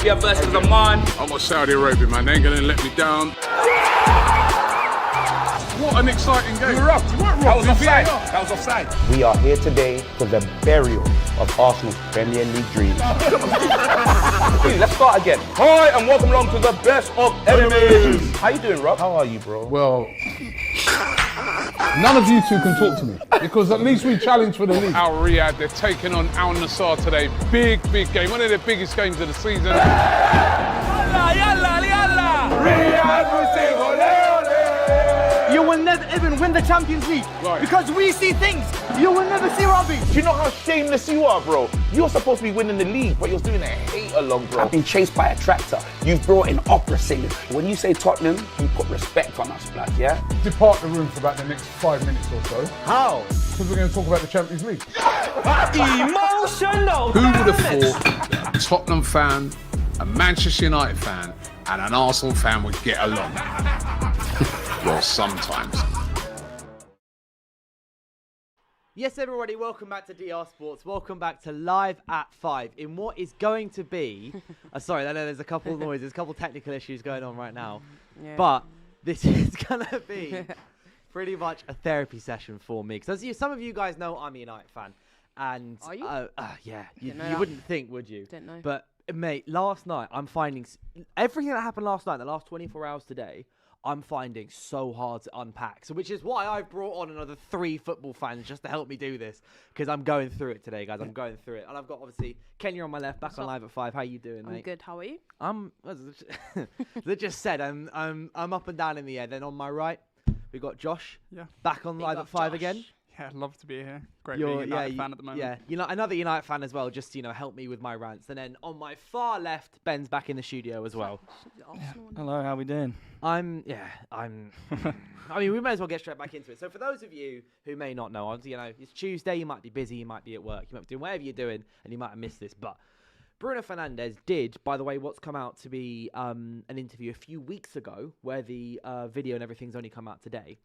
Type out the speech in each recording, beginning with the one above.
Arabia versus Oman. I'm a Saudi Arabia, man. They ain't gonna let me down. What an exciting game. You were robbed. That was offside. That was offside. We are here today for the burial of Arsenal's Premier League dreams. Let's start again. Hi, and welcome along to the best of enemies. How you doing, Rob? How are you, bro? Well, none of you two can talk to me because at least we challenge for the league. Al Riyadh, they're taking on Al Nassr today. Big game. One of the biggest games of the season. Yalla, yalla, yalla. Riyadh will say ole. You will never even win the Champions League because we see things you will never see, Robbie. Do you know how shameless you are, bro? You're supposed to be winning the league, but you're doing a hate-along, bro. I've been chased by a tractor. You've brought in opera singers. When you say Tottenham, you put respect on us, blood, yeah? Depart the room for about the next 5 minutes or so. How? Because we're going to talk about the Champions League. Emotional. Who would have thought that a Tottenham fan, a Manchester United fan, and an Arsenal fan would get along? Well, sometimes. Yes, everybody, welcome back to DR Sports. Welcome back to Live at 5 in what is going to be... sorry, I know there's a couple of noises, a couple of technical issues going on right now. Yeah. But this is going to be pretty much a therapy session for me. Because some of you guys know I'm a United fan. And are you? Yeah, you wouldn't think, would you? Didn't know. But, mate, last night, I'm finding... everything that happened last night, the last 24 hours today... I'm finding so hard to unpack. So which is why I've brought on another 3 football fans just to help me do this. Because I'm going through it today, guys. I'm going through it. And I've got, obviously, Kenya on my left, back on Live at 5. How you doing, mate? I'm good. How are you? They just said I'm up and down in the air. Then on my right, we've got Josh. Yeah. Back on Live at 5 again. Yeah, I'd love to be here. Great being a United fan at the moment. Yeah, another United fan as well, just, help me with my rants. And then on my far left, Ben's back in the studio as well. Hello, how we doing? I mean, we may as well get straight back into it. So for those of you who may not know, it's Tuesday, you might be busy, you might be at work, you might be doing whatever you're doing, and you might have missed this. But Bruno Fernandes did, by the way, what's come out to be an interview a few weeks ago, where the video and everything's only come out today,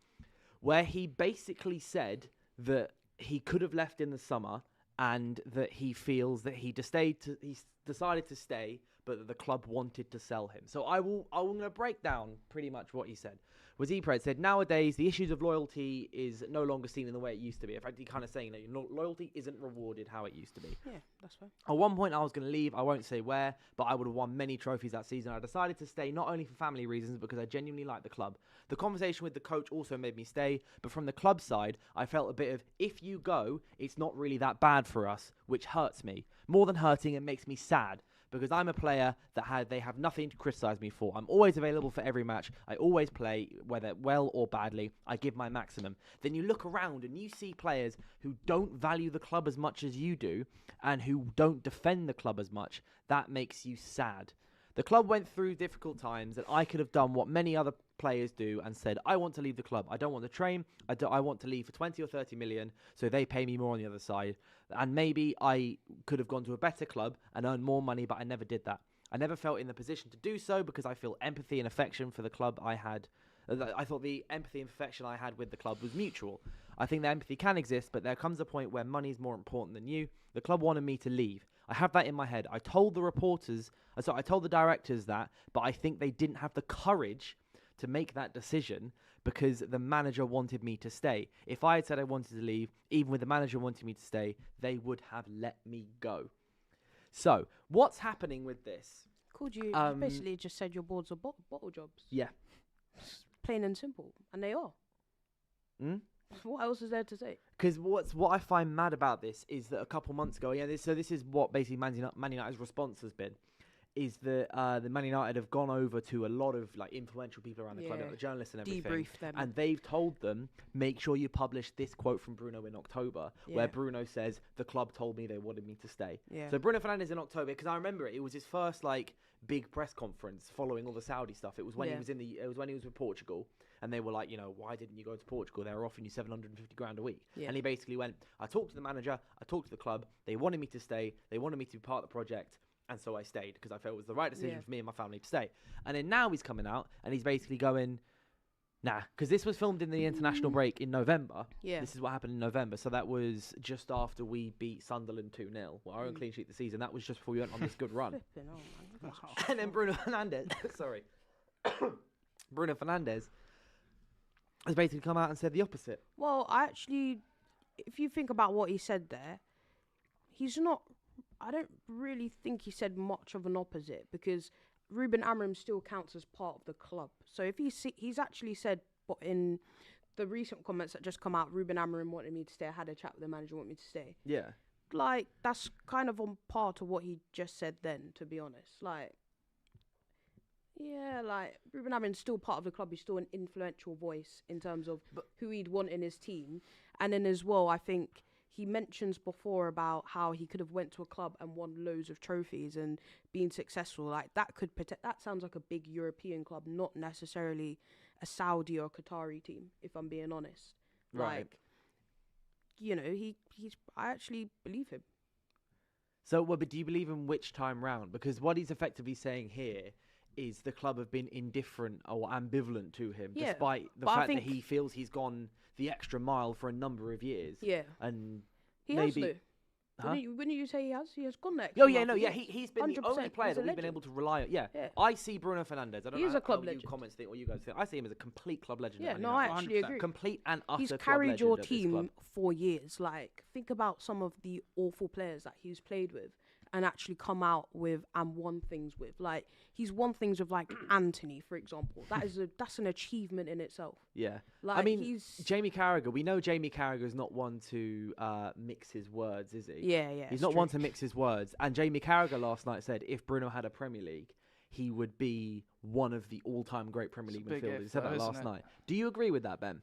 where he basically said that he could have left in the summer and that he feels that he decided to stay, but that the club wanted to sell him. So I'm going to break down pretty much what he said. Wazipred said, nowadays, the issues of loyalty is no longer seen in the way it used to be. In fact, he's kind of saying that loyalty isn't rewarded how it used to be. Yeah, that's fine. At one point, I was going to leave. I won't say where, but I would have won many trophies that season. I decided to stay not only for family reasons, because I genuinely like the club. The conversation with the coach also made me stay, but from the club side, I felt a bit of, if you go, it's not really that bad for us, which hurts me. More than hurting, it makes me sad. Because I'm a player that they have nothing to criticise me for. I'm always available for every match. I always play, whether well or badly. I give my maximum. Then you look around and you see players who don't value the club as much as you do and who don't defend the club as much. That makes you sad. The club went through difficult times and I could have done what many other players do and said, I want to leave the club. I don't want to train. I want to leave for 20 or 30 million so they pay me more on the other side. And maybe I could have gone to a better club and earned more money, but I never did that. I never felt in the position to do so because I feel empathy and affection for the club I had. I thought the empathy and affection I had with the club was mutual. I think that empathy can exist, but there comes a point where money is more important than you. The club wanted me to leave. I have that in my head. I told the directors that, but I think they didn't have the courage to make that decision because the manager wanted me to stay. If I had said I wanted to leave, even with the manager wanting me to stay, they would have let me go. So, what's happening with this? Called you, basically just said your boards are bottle jobs. Yeah. Plain and simple. And they are. What else is there to say? Because what I find mad about this is that a couple months ago, this is what basically Man United's response has been, is that the Man United have gone over to a lot of influential people around the club, journalists and everything, debriefed them, and they've told them, make sure you publish this quote from Bruno in October, where Bruno says the club told me they wanted me to stay. So Bruno Fernandes in October, because I remember it was his first big press conference following all the Saudi stuff. It was when he was when he was with Portugal. And they were like, why didn't you go to Portugal? They were offering you 750 grand a week. Yeah. And he basically went, I talked to the manager, I talked to the club, they wanted me to stay, they wanted me to be part of the project, and so I stayed because I felt it was the right decision for me and my family to stay. And then now he's coming out and he's basically going, Nah, because this was filmed in the international break in November. Yeah. This is what happened in November. So that was just after we beat Sunderland 2-0. Well, our own clean sheet of the season. That was just before we went on this good run. And then Bruno Fernandes, Bruno Fernandes has basically come out and said the opposite. Well, if you think about what he said there, I don't really think he said much of an opposite, because Ruben Amorim still counts as part of the club. So if he's actually said, but in the recent comments that just come out, Ruben Amorim wanted me to stay. I had a chat with the manager, wanted me to stay. Yeah. Like, that's kind of on par to what he just said then, to be honest. Like, yeah, like, Ruben Amorim's still part of the club. He's still an influential voice in terms of who he'd want in his team. And then as well, I think he mentions before about how he could have went to a club and won loads of trophies and been successful. Like, that sounds like a big European club, not necessarily a Saudi or Qatari team, if I'm being honest. Right. Like, you know, I actually believe him. So, but do you believe him which time round? Because what he's effectively saying here is the club have been indifferent or ambivalent to him, despite the fact that he feels he's gone the extra mile for a number of years. Yeah. And he maybe... has, though. Huh? Wouldn't you say he has? He has gone there. Oh, yeah, no, yeah. He's been the only player He's a that we've been legend. able to rely on. Yeah. Yeah. I see Bruno Fernandes. I don't He is know a club how legend. you comments think or you guys think. I see him as a complete club legend. Yeah, at no, Man I United. actually agree. Complete and utter He's club carried legend your of this team club. for years. Like, think about some of the awful players that he's played with and actually come out with and won things with. Like, he's won things with, like, Anthony, for example. That's an achievement in itself. Yeah. Like, I mean, Jamie Carragher, we know Jamie Carragher's not one to mix his words, is he? Yeah, yeah. He's not one to mix his words. And Jamie Carragher last night said if Bruno had a Premier League, he would be one of the all-time great Premier League midfielders. He said that last night. Do you agree with that, Ben?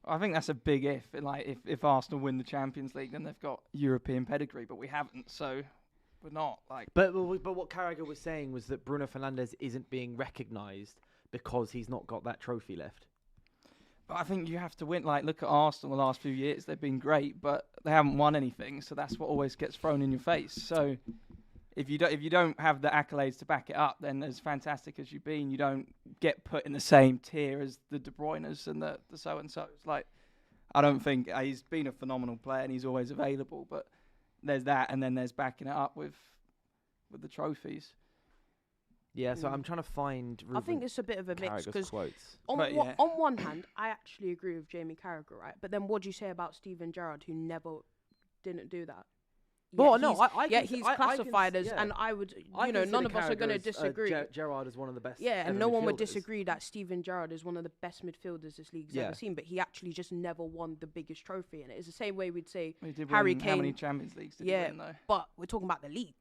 I think that's a big if. Like, if Arsenal win the Champions League, then they've got European pedigree, but we haven't, so we're not. Like, But what Carragher was saying was that Bruno Fernandes isn't being recognised because he's not got that trophy left. But I think you have to win. Like, look at Arsenal the last few years. They've been great, but they haven't won anything, so that's what always gets thrown in your face. So if you don't have the accolades to back it up, then as fantastic as you've been, you don't get put in the same tier as the De Bruynes and the so-and-sos. Like, I don't think he's been a phenomenal player and he's always available, but there's that, and then there's backing it up with the trophies. Yeah, so I'm trying to find I think it's a bit of a mix, because on one hand, I actually agree with Jamie Carragher, right? But then what do you say about Steven Gerrard, who never didn't do that? Well, no, he's classified as, and I would, none of us are going to disagree. Gerrard is one of the best. Yeah, and no one would disagree that Steven Gerrard is one of the best midfielders this league's ever seen, but he actually just never won the biggest trophy in it. It's the same way we'd say Harry Kane. How many Champions Leagues did he win, though? But we're talking about the league.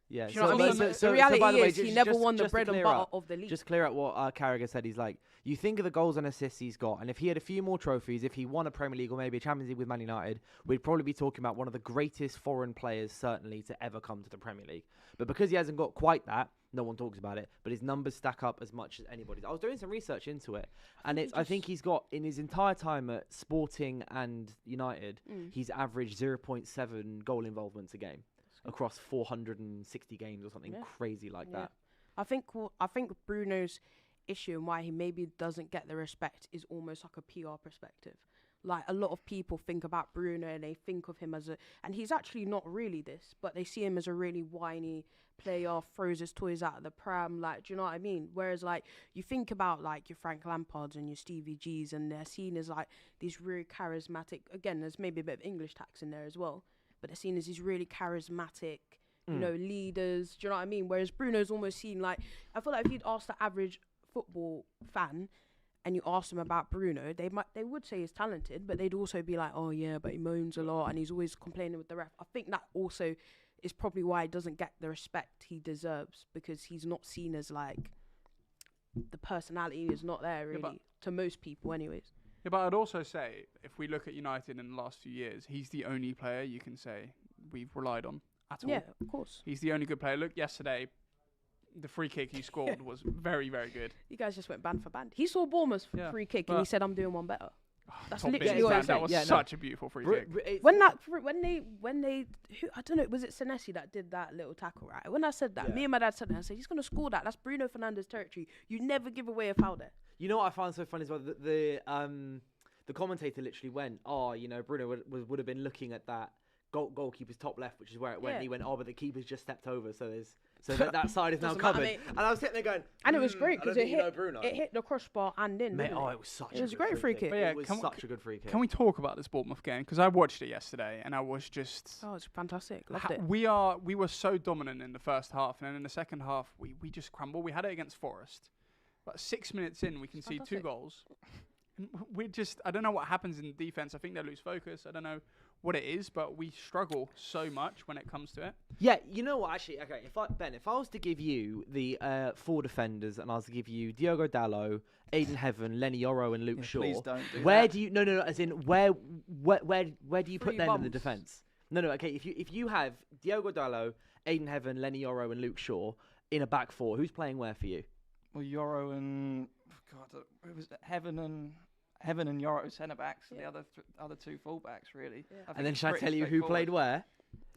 Yeah, do you know what I mean? The reality is he never won the bread and butter of the league. Just clear out what Carragher said. He's like, you think of the goals and assists he's got, and if he had a few more trophies, if he won a Premier League or maybe a Champions League with Man United, we'd probably be talking about one of the greatest foreign players, certainly, to ever come to the Premier League. But because he hasn't got quite that, no one talks about it, but his numbers stack up as much as anybody's. I was doing some research into it, and I think he's got, in his entire time at Sporting and United, he's averaged 0.7 goal involvements a game across 460 games or something crazy like that. I think Bruno's issue and why he maybe doesn't get the respect is almost like a PR perspective. Like, a lot of people think about Bruno and they think of him as and he's actually not really this, but they see him as a really whiny player, throws his toys out of the pram, like, do you know what I mean? Whereas, like, you think about, like, your Frank Lampards and your Stevie Gs, and they're seen as, like, these really charismatic, again, there's maybe a bit of English tax in there as well, but they're seen as these really charismatic, leaders, do you know what I mean? Whereas Bruno's almost seen, like, I feel like if you'd ask the average football fan and you ask them about Bruno, they would say he's talented, but they'd also be like, oh yeah, but he moans a lot and he's always complaining with the ref. I think that also is probably why he doesn't get the respect he deserves, because he's not seen as, like, the personality is not there really, to most people anyways. Yeah, but I'd also say, if we look at United in the last few years, he's the only player you can say we've relied on at all. Yeah, of course. He's the only good player. Look, yesterday, the free kick he scored was very, very good. You guys just went band for band. He saw Bournemouth's free kick and he said, I'm doing one better. That's literally what I said. That was such a beautiful free kick. When they, I don't know, was it Senesi that did that little tackle, right? When I said that, me and my dad said that, I said, he's going to score that. That's Bruno Fernandes territory. You never give away a foul there. You know what I find so funny as well? The commentator literally went, "Oh, you know, Bruno would have been looking at that goalkeeper's top left, which is where it went." Yeah. And he went, "Oh, but the keeper's just stepped over, so that side is now Doesn't matter, covered." mate. And I was sitting there going, And it was great I because don't it think you know hit Bruno. it hit the crossbar and in. Mate, didn't oh, it? it was such It a was a good great free kick. But yeah, It was such a good free kick. Can we talk about this Bournemouth game? Because I watched it yesterday and I was just. Oh, it's fantastic. Loved it. We were so dominant in the first half, and then in the second half we just crumbled. We had it against Forest. But 6 minutes in, we concede 2 Fantastic. goals. And we're just, I don't know what happens in defense. I think they lose focus. I don't know what it is, but we struggle so much when it comes to it. Yeah, you know what? Actually, okay. If I was to give you the 4 defenders, and I was to give you Diogo Dalot, Aiden Heaven, Lenny Yoro, and Luke Shaw, Please don't do where that. do you? No. As in, where do you put Three them in the bums. defense? No. Okay, if you have Diogo Dalot, Aiden Heaven, Lenny Yoro, and Luke Shaw in a back 4, who's playing where for you? Well, Yoro and it was Heaven and Yoro centre backs, and the other 2 full backs really. Yeah. I think And then it's should I pretty tell you who played straightforward.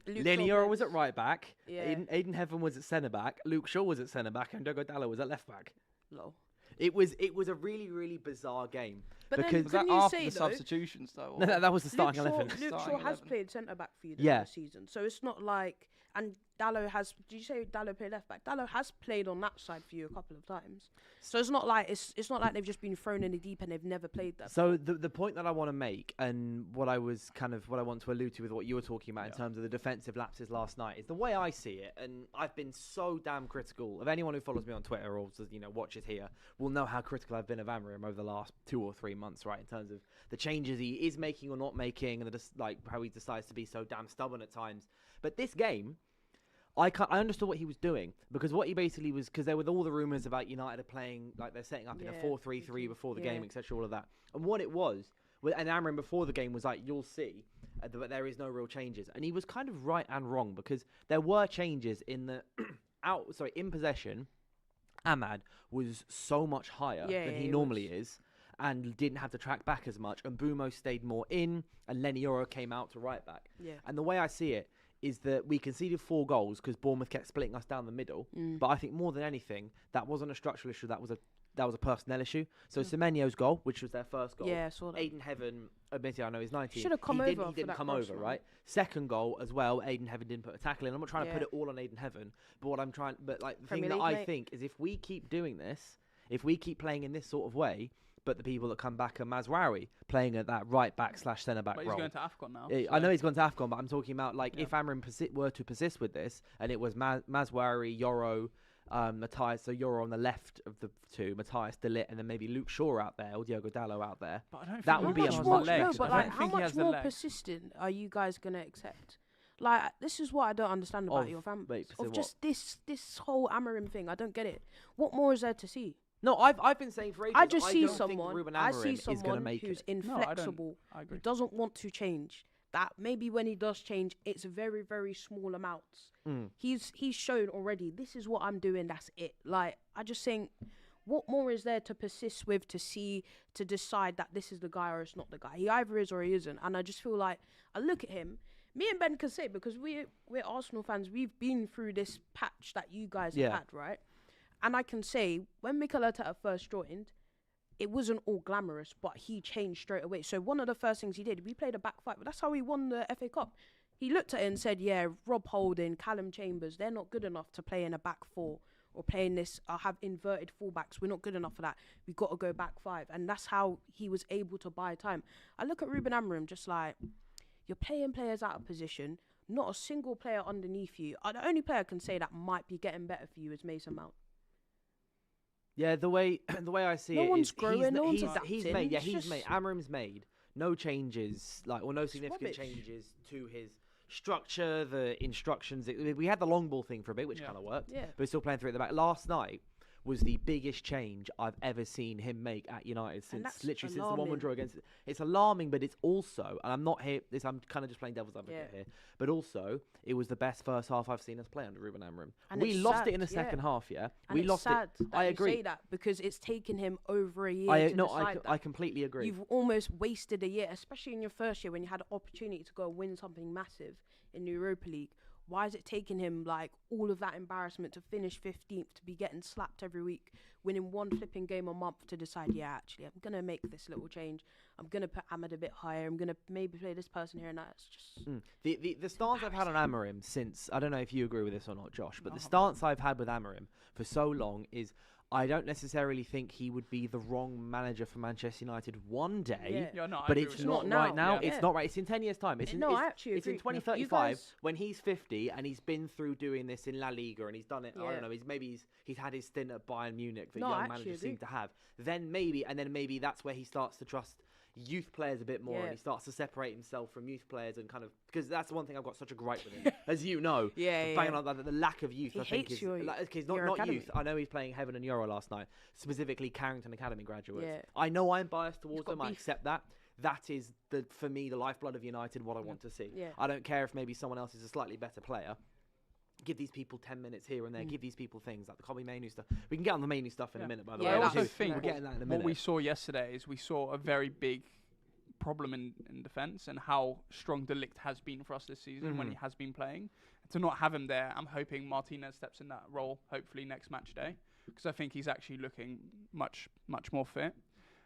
where? Luke Lenny Shaw Yoro was plays- at right back. Yeah. Aiden Heaven was at centre back. Luke Shaw was at centre back, and Diogo Dalot was at left back. Lol. It was a really, really bizarre game. But because then, Was that couldn't you after say the though? substitutions though? No, or- that was the starting Luke 11. Shaw Starting has 11. played centre back for you Yeah. this season, so it's not like. And Dallo has. Did you say Dallo played left back? Dallo has played on that side for you a couple of times, so it's not like it's not like they've just been thrown in the deep end. They've never played that. So the point that I want to make, and what I want to allude to with what you were talking about in terms of the defensive lapses last night, is the way I see it. And I've been so damn critical of anyone who follows me on Twitter or watches here will know how critical I've been of Amorim over the last 2 or 3 months, right? In terms of the changes he is making or not making, and how he decides to be so damn stubborn at times. But this game, I understood what he was doing, because what he basically was, because there were all the rumours about United playing, like they're setting up in a 4-3-3 before the game, etc., all of that. And what it was, and Amorim before the game was like, you'll see, but there is no real changes. And he was kind of right and wrong, because there were changes in the, in possession. Ahmad was so much higher than he normally is, and didn't have to track back as much, and Bumo stayed more in, and Lenny Yoro came out to right back. Yeah. And the way I see it is that we conceded 4 goals because Bournemouth kept splitting us down the middle. But I think more than anything, that wasn't a structural issue. That was a personnel issue. So Semenyo's goal, which was their first goal. Yeah, I saw that. Aiden Heaven, admittedly, I know he's 19. Should've come he over He for didn't that come cross, over, man. right? Second goal as well. Aiden Heaven didn't put a tackle in. I'm not trying to put Yeah. it all on Aiden Heaven, but the Premier thing that League, I mate. think is if we keep doing this, if we keep playing in this sort of way, but the people that come back are Mazraoui playing at that right back / centre back But role. he's going to AFCON now. Yeah, I know he's gone to AFCON, but I'm talking about if Amorim were to persist with this, and it was Mazraoui, Yoro, Matthias, so Yoro on the left of the 2, Matthias De Ligt, and then maybe Luke Shaw out there, or Diogo Dalot out there. But I don't That think would he be has a the much legs. No, better but I like, don't how think he much has the more legs. persistent are you guys gonna accept? Like, this is what I don't understand about your fan base. so Of just this whole Amorim thing. I don't get it. What more is there to see? No, I've been saying for ages. I just see don't think someone. Ruben I Amorim see is going to someone make who's it. inflexible, I agree. who doesn't want to change. That maybe when he does change, it's very, very small amounts. He's shown already. This is what I'm doing. That's it. Like, I just think, what more is there to persist with, to decide that this is the guy or it's not the guy? He either is or he isn't. And I just feel like, I look at him. Me and Ben can say, because we're Arsenal fans, we've been through this patch that you guys have had, right? And I can say, when Mikel Arteta first joined, it wasn't all glamorous, but he changed straight away. So one of the first things he did, we played a back five. That's how we won the FA Cup. He looked at it and said, yeah, Rob Holding, Callum Chambers, they're not good enough to play in a back 4 or playing this, have inverted fullbacks. We're not good enough for that. We've got to go back 5. And that's how he was able to buy time. I look at Ruben Amorim just like, you're playing players out of position, not a single player underneath you. The only player I can say that might be getting better for you is Mason Mount. Yeah, the way I see No it one's is growing, no one's he's adapting, made it's just- Amorim's made no changes, no significant rubbish. changes to his structure, the instructions. We had the long ball thing for a bit, which kind of worked. Yeah. But we're still playing through at the back. Last night was the biggest change I've ever seen him make at United that's since the 1-1 alarming. draw against. It's alarming, but it's also, and I'm not here. I'm kind of just playing devil's advocate here, but also it was the best first half I've seen us play under Ruben Amorim. And We it's lost sad, it in the yeah. second half. Yeah, And we it's lost sad it. that I you agree. say that because it's taken him over a year I to decide that. I completely agree. You've almost wasted a year, especially in your first year when you had an opportunity to go and win something massive in the Europa League. Why is it taking him like all of that embarrassment to finish 15th, to be getting slapped every week, winning one flipping game a month to decide, yeah, actually, I'm going to make this little change. I'm going to put Ahmed a bit higher. I'm going to maybe play this person here and that. It's just... The stance I've had on Amorim since, I don't know if you agree with this or not, Josh, but the stance I've had with Amorim for so long is I don't necessarily think he would be the wrong manager for Manchester United one day, but it's not right now. Yeah. It's not right. It's in 10 years' time. It's in, I actually it's in agree. 2035 when he's 50 and he's been through doing this in La Liga and he's done it. I don't know. He's had his stint at Bayern Munich that young managers seem to have. Then maybe that's where he starts to trust youth players a bit more, and he starts to separate himself from youth players and kind of, because that's the one thing I've got such a gripe with him, as you know. Banging on the lack of youth. He I think hates is like, okay, it's not academy. youth. I know he's playing Heaven and Euro last night, specifically Carrington Academy graduates. I know I'm biased towards them. I accept that. That is for me the lifeblood of United. What I want to see. I don't care if maybe someone else is a slightly better player. Give these people 10 minutes here and there. Give these people things like the Kobe Maino stuff. We can get on the Maino stuff in a minute, by the way. I also think we're getting that in a minute. What we saw yesterday is we saw a very big problem in defence and how strong De Ligt has been for us this season when he has been playing. To not have him there, I'm hoping Martinez steps in that role, hopefully next match day, because I think he's actually looking much more fit.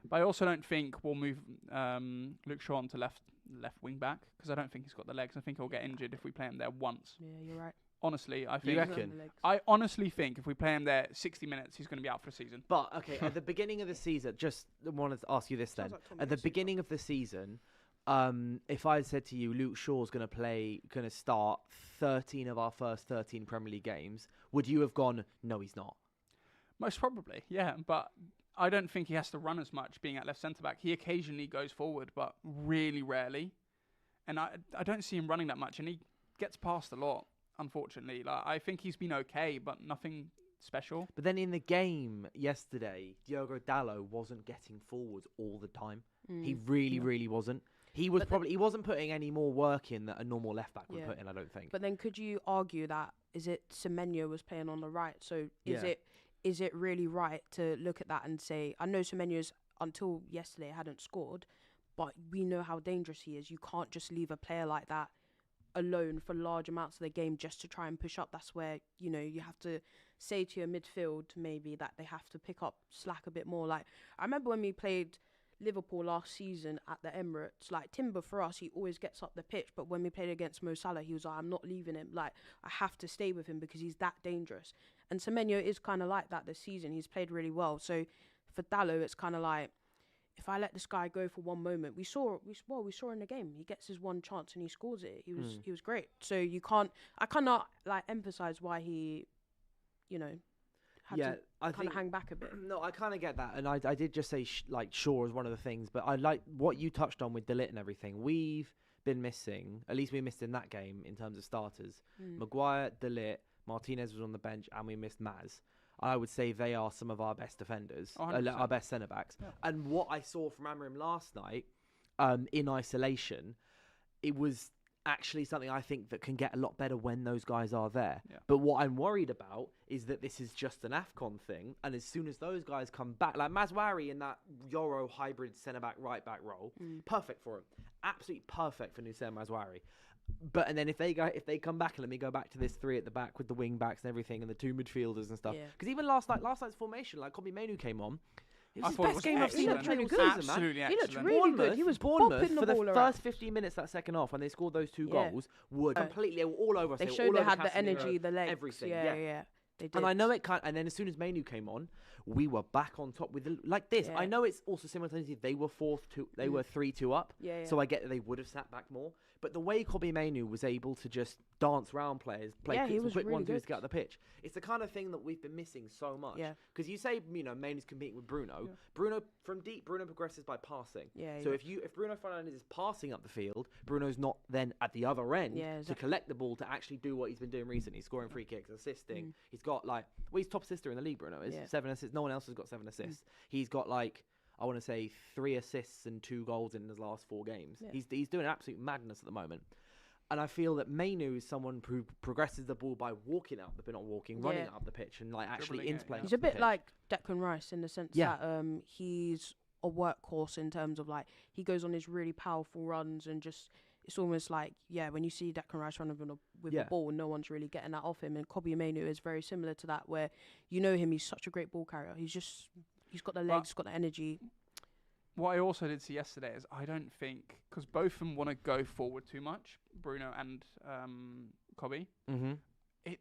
But I also don't think we'll move Luke Shaw onto left wing back, because I don't think he's got the legs. I think he'll get injured if we play him there once. Yeah, you're right. Honestly, I think. You reckon? I honestly think if we play him there 60 minutes, he's going to be out for a season. But okay, at the beginning of the season, just wanted to ask you this then. At the beginning of the season, if I said to you, Luke Shaw's going to start 13 of our first 13 Premier League games, would you have gone, no, he's not? Most probably, yeah. But I don't think he has to run as much being at left centre back. He occasionally goes forward, but really rarely. And I don't see him running that much, and he gets past a lot. Unfortunately, I think he's been okay, but nothing special. But then in the game yesterday, Diogo Dalot wasn't getting forwards all the time. He really wasn't. He wasn't putting any more work in that a normal left back would put in, I don't think. But then could you argue that Semenyo was playing on the right? So is it really right to look at that and say, I know Semenyo's until yesterday hadn't scored, but we know how dangerous he is. You can't just leave a player like that alone for large amounts of the game just to try and push up. That's where, you have to say to your midfield maybe that they have to pick up slack a bit more. Like, I remember when we played Liverpool last season at the Emirates, like Timber for us, he always gets up the pitch, but when we played against Mo Salah, he was like, I'm not leaving him. Like, I have to stay with him because he's that dangerous. And Semenyo is kind of like that this season. He's played really well. So for Dalot, it's kind of like, if I let this guy go for one moment, we saw in the game, he gets his one chance and he scores it. He was great. So I cannot like emphasize why he, had to kind of hang back a bit. No, I kind of get that, and I did just say Shaw is one of the things, but I like what you touched on with De Ligt and everything. We've been missing, at least we missed in that game in terms of starters. Maguire, De Ligt, Martinez was on the bench, and we missed Maz. I would say they are some of our best defenders, our best centre-backs. Yeah. And what I saw from Amorim last night, in isolation, it was actually something I think that can get a lot better when those guys are there. Yeah. But what I'm worried about is that this is just an AFCON thing, and as soon as those guys come back, like Mazwari in that Euro hybrid centre-back, right-back role, perfect for him. Absolutely perfect for Nusayr Mazwari. But and then if they come back, and let me go back to this three at the back with the wing backs and everything, and the two midfielders and stuff. Because even last night's formation, like Kobe Maino came on. It was his best game I've seen at really good. Absolutely he looked really good. He was Bournemouth the for the ball first 15 minutes that second half when they scored those two goals. Were completely all over us. They showed they had the energy, the legs, everything. Yeah. They did. And I know it can't. And then as soon as Maino came on, we were back on top with like this. I know it's also simultaneously they were 3-2 up. So I get that they would have sat back more. But the way Kobe Maino was able to just dance around players, play quick really 1-2s to get out the pitch, it's the kind of thing that we've been missing so much. Because you say, Maino's competing with Bruno. Bruno from deep, Bruno progresses by passing. So if Bruno Fernandes is passing up the field, Bruno's not then at the other end to collect the ball to actually do what he's been doing recently, scoring free kicks, assisting. He's got he's top assister in the league. Bruno is 7 assists. No one else has got 7 assists. He's got I want to say 3 assists and 2 goals in his last 4 games. He's doing absolute madness at the moment. And I feel that Maino is someone who progresses the ball by running up the pitch and actually into playing. He's a bit like Declan Rice in the sense that he's a workhorse in terms of he goes on his really powerful runs and just it's almost like, when you see Declan Rice running with a ball, no one's really getting that off him. And Kobbie Maino is very similar to that, where you know him, he's such a great ball carrier. He's got the legs, got the energy. What I also did see yesterday is I don't think, because both of them want to go forward too much, Bruno and Kobbie, it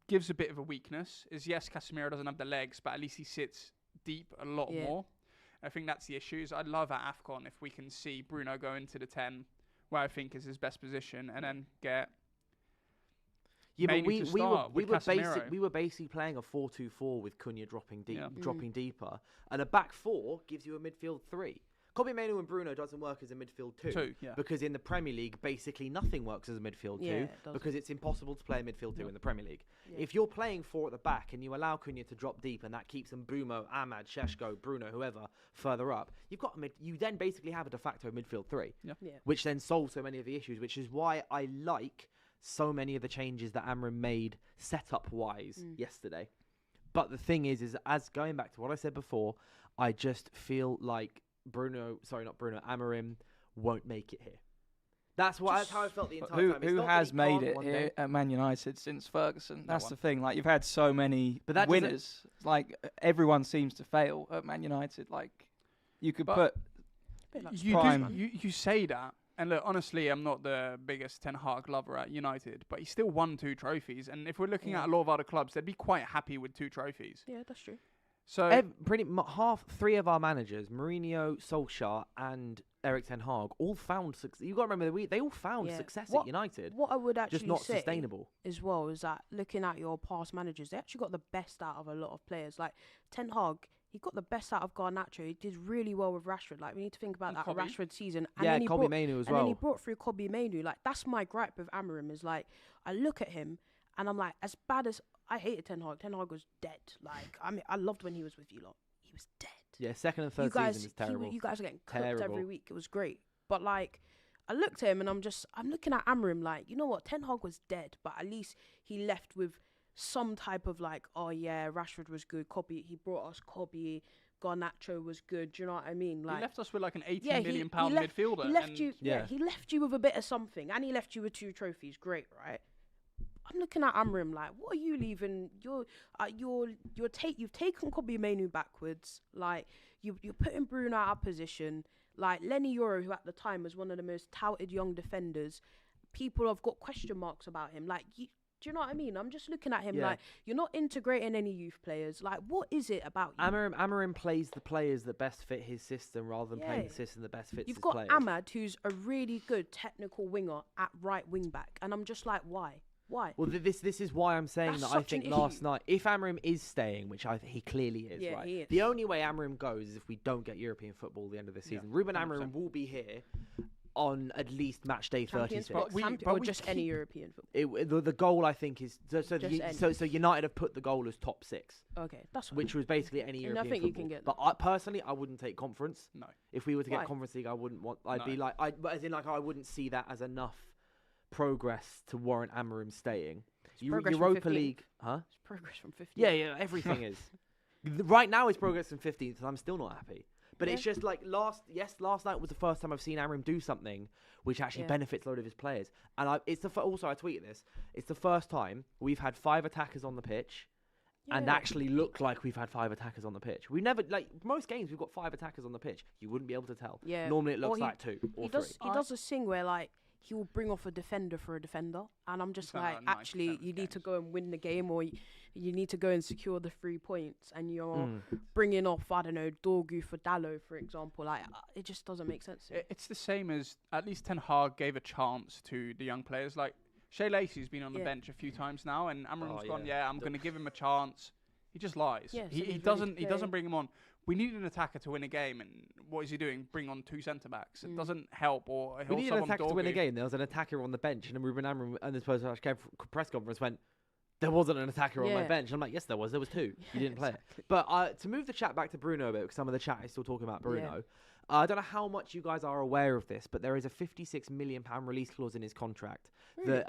gives a bit of a weakness. Yes, Casemiro doesn't have the legs, but at least he sits deep a lot more. I think that's the issue. I'd love at AFCON if we can see Bruno go into the 10, where I think is his best position, and then get but we Casemiro. were basically playing a 4-2-4 with Cunha dropping deeper, and a back four gives you a midfield 3. Kobbie Maino and Bruno doesn't work as a midfield 2 because in the Premier League basically nothing works as a midfield 2 because it's impossible to play a midfield 2 in the Premier League. If you're playing 4 at the back and you allow Cunha to drop deep and that keeps Mbumo, Ahmad, Šeško, Bruno, whoever further up, you then basically have a de facto midfield 3, which then solves so many of the issues, which is why I like so many of the changes that Amorim made setup-wise yesterday. But the thing is as going back to what I said before, I just feel like Amorim won't make it here. That's how I felt the entire time. Who has made it here at Man United since Ferguson? That's the thing. Like, you've had so many winners. Like, everyone seems to fail at Man United. Like, you could put you say that. And look, honestly, I'm not the biggest Ten Hag lover at United, but he still won 2 trophies. And if we're looking at a lot of other clubs, they'd be quite happy with 2 trophies. Yeah, that's true. So half 3 of our managers, Mourinho, Solskjaer, and Erik Ten Hag, all found success. You got to remember they all found success at United. What I would actually just not say sustainable as well is that looking at your past managers, they actually got the best out of a lot of players. Like Ten Hag, he got the best out of Garnacho. He did really well with Rashford. Like, we need to think about that Rashford season. And Kobbie Maino as well. And then he brought through Kobbie Maino. Like, that's my gripe with Amorim, is like, I look at him and I'm like, as bad as I hated Ten Hag was dead. Like, I mean, I loved when he was with you lot. He was dead. Yeah, second and third season is terrible. You guys are getting cooked every week. It was great. But, like, I looked at him and I'm looking at Amorim like, you know what? Ten Hag was dead, but at least he left with some type of like, oh yeah, Rashford was good. He brought us Kobbie. Garnacho was good. Do you know what I mean? Like, he left us with like an £18 million midfielder. He left you with a bit of something, and he left you with 2 trophies. Great, right? I'm looking at Amorim like, what are you leaving? You've taken Kobbie Maino backwards. Like, you're putting Bruno out of position. Like, Lenny Yoro, who at the time was one of the most touted young defenders, people have got question marks about him. Like, do you know what I mean? I'm just looking at him like, you're not integrating any youth players. Like, what is it about you? Amorim plays the players that best fit his system rather than playing the system that best fits his players. You've got Ahmad, who's a really good technical winger at right wing back, and I'm just like, why? Why? Well, this is why I'm saying that I think last night, if Amorim is staying, which he clearly is, right? He is. The only way Amorim goes is if we don't get European football at the end of the season. Ruben Amorim will be here on at least match day 36. Or just any European football. The goal, I think, is so United have put the goal as top 6. Okay, that's fine. Which was basically any European I think football. You can get but I personally wouldn't take conference. No. If we were to get Conference League, I wouldn't want. I'd be like, I wouldn't see that as enough progress to warrant Amorim staying. Europa League, huh? It's progress from 15th. Yeah, everything is. Right now it's progress from 15th, and I'm still not happy. But it's just like last night was the first time I've seen Amorim do something which actually benefits a load of his players. And also I tweeted this. It's the first time we've had 5 attackers on the pitch, and actually look like we've had 5 attackers on the pitch. We never, like, most games we've got 5 attackers on the pitch. You wouldn't be able to tell. Yeah. Normally it looks like 2 or 3. He does this thing where, like, he will bring off a defender for a defender, and I'm just like, actually, you need to go and win the game, or you need to go and secure the 3 points, and you're bringing off, I don't know, Dorgu for Dallo, for example. Like, it just doesn't make sense. It's the same as, at least Ten Hag gave a chance to the young players. Like, Shea Lacey's been on the bench a few times now, and Amorim's gone, I'm going to give him a chance. He just lies. Yeah, he doesn't bring him on. We need an attacker to win a game, and what is he doing? Bring on 2 centre-backs. It doesn't help, or we need an attacker to win a game. There was an attacker on the bench, and then Ruben Amorim and this press conference went, there wasn't an attacker on my bench. I'm like, yes, there was. There was 2. You didn't play it. But to move the chat back to Bruno a bit, because some of the chat is still talking about Bruno. I don't know how much you guys are aware of this, but there is a £56 million release clause in his contract that,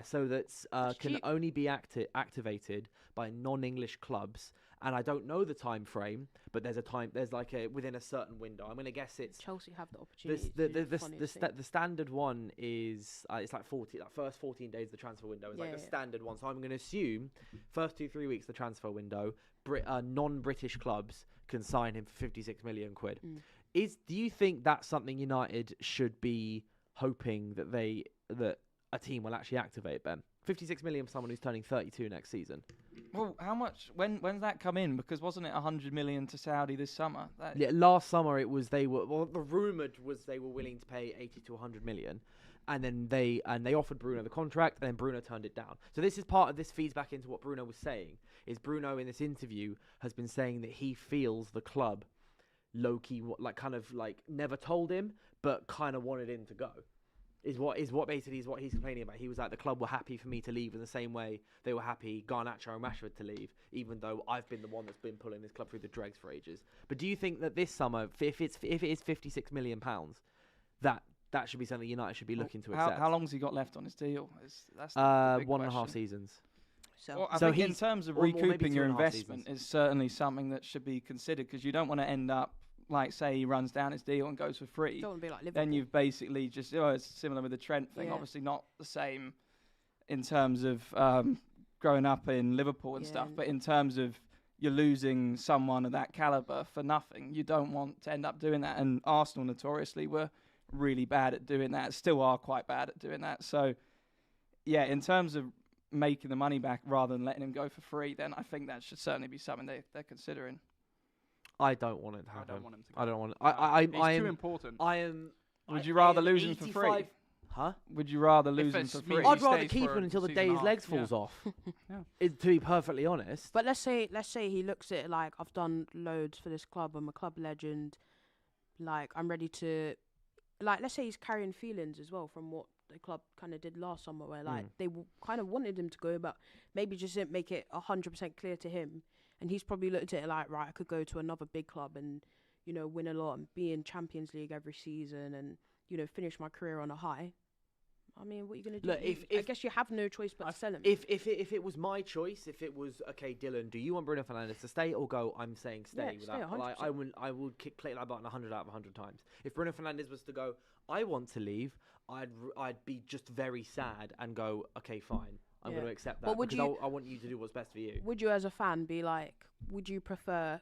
so that can only be activated by non-English clubs and I don't know the time frame, but there's like a within a certain window. I'm gonna guess it's Chelsea have the opportunity. the standard one is it's like 40, like first 14 days of the transfer window is like the standard one. So I'm gonna assume first 2-3 weeks the transfer window, non-British clubs can sign him for 56 million quid. Do you think that's something United should be hoping that a team will actually activate, Ben? 56 million for someone who's turning 32 next season. Well, how much? When's that come in? Because wasn't it 100 million to Saudi this summer? Yeah, last summer it was the rumored was they were willing to pay 80 to 100 million, and then they offered Bruno the contract, and then Bruno turned it down. So this is part of this feeds back into what Bruno was saying. Is Bruno in this interview has been saying that he feels the club low key never told him, but kind of wanted him to go. Is what he's complaining about. He was like, the club were happy for me to leave in the same way they were happy Garnacho and Rashford to leave, even though I've been the one that's been pulling this club through the dregs for ages. But do you think that this summer, if it is 56 million pounds, that should be something United should be looking to accept? How long's he got left on his deal? That's the big 1.5 question. seasons. Well, I think in terms of recouping your investment is certainly something that should be considered, because you don't want to end up like, say he runs down his deal and goes for free. Don't want to be like Liverpool. Then you've basically just, it's similar with the Trent thing. Obviously not the same in terms of growing up in Liverpool and stuff, but in terms of you're losing someone of that caliber for nothing, you don't want to end up doing that. And Arsenal notoriously were really bad at doing that, still are quite bad at doing that. So, yeah, in terms of making the money back rather than letting him go for free, then I think that should certainly be something they're considering. I don't want it to happen. I don't want him to go. I don't want it. It's too important. Would you rather lose him for free? Huh? Would you rather lose him for free? I'd rather keep him until the day his legs falls off. To be perfectly honest. But let's say he looks at it like, I've done loads for this club. I'm a club legend. Like, I'm ready to, like, let's say he's carrying feelings as well from what the club kind of did last summer, where like they kind of wanted him to go, but maybe just didn't make it 100% clear to him. And he's probably looked at it like, right, I could go to another big club and, you know, win a lot and be in Champions League every season and, you know, finish my career on a high. I mean, what are you going to do? Look, I guess you have no choice but to sell him. If it was my choice, if it was, okay, Dylan, do you want Bruno Fernandes to stay or go? I'm saying stay. Stay, like, I would play that button 100 out of 100 times. If Bruno Fernandes was to go, I want to leave, I'd be just very sad and go, okay, fine. I'm going to accept that because I want you to do what's best for you. Would you, as a fan, be like, would you prefer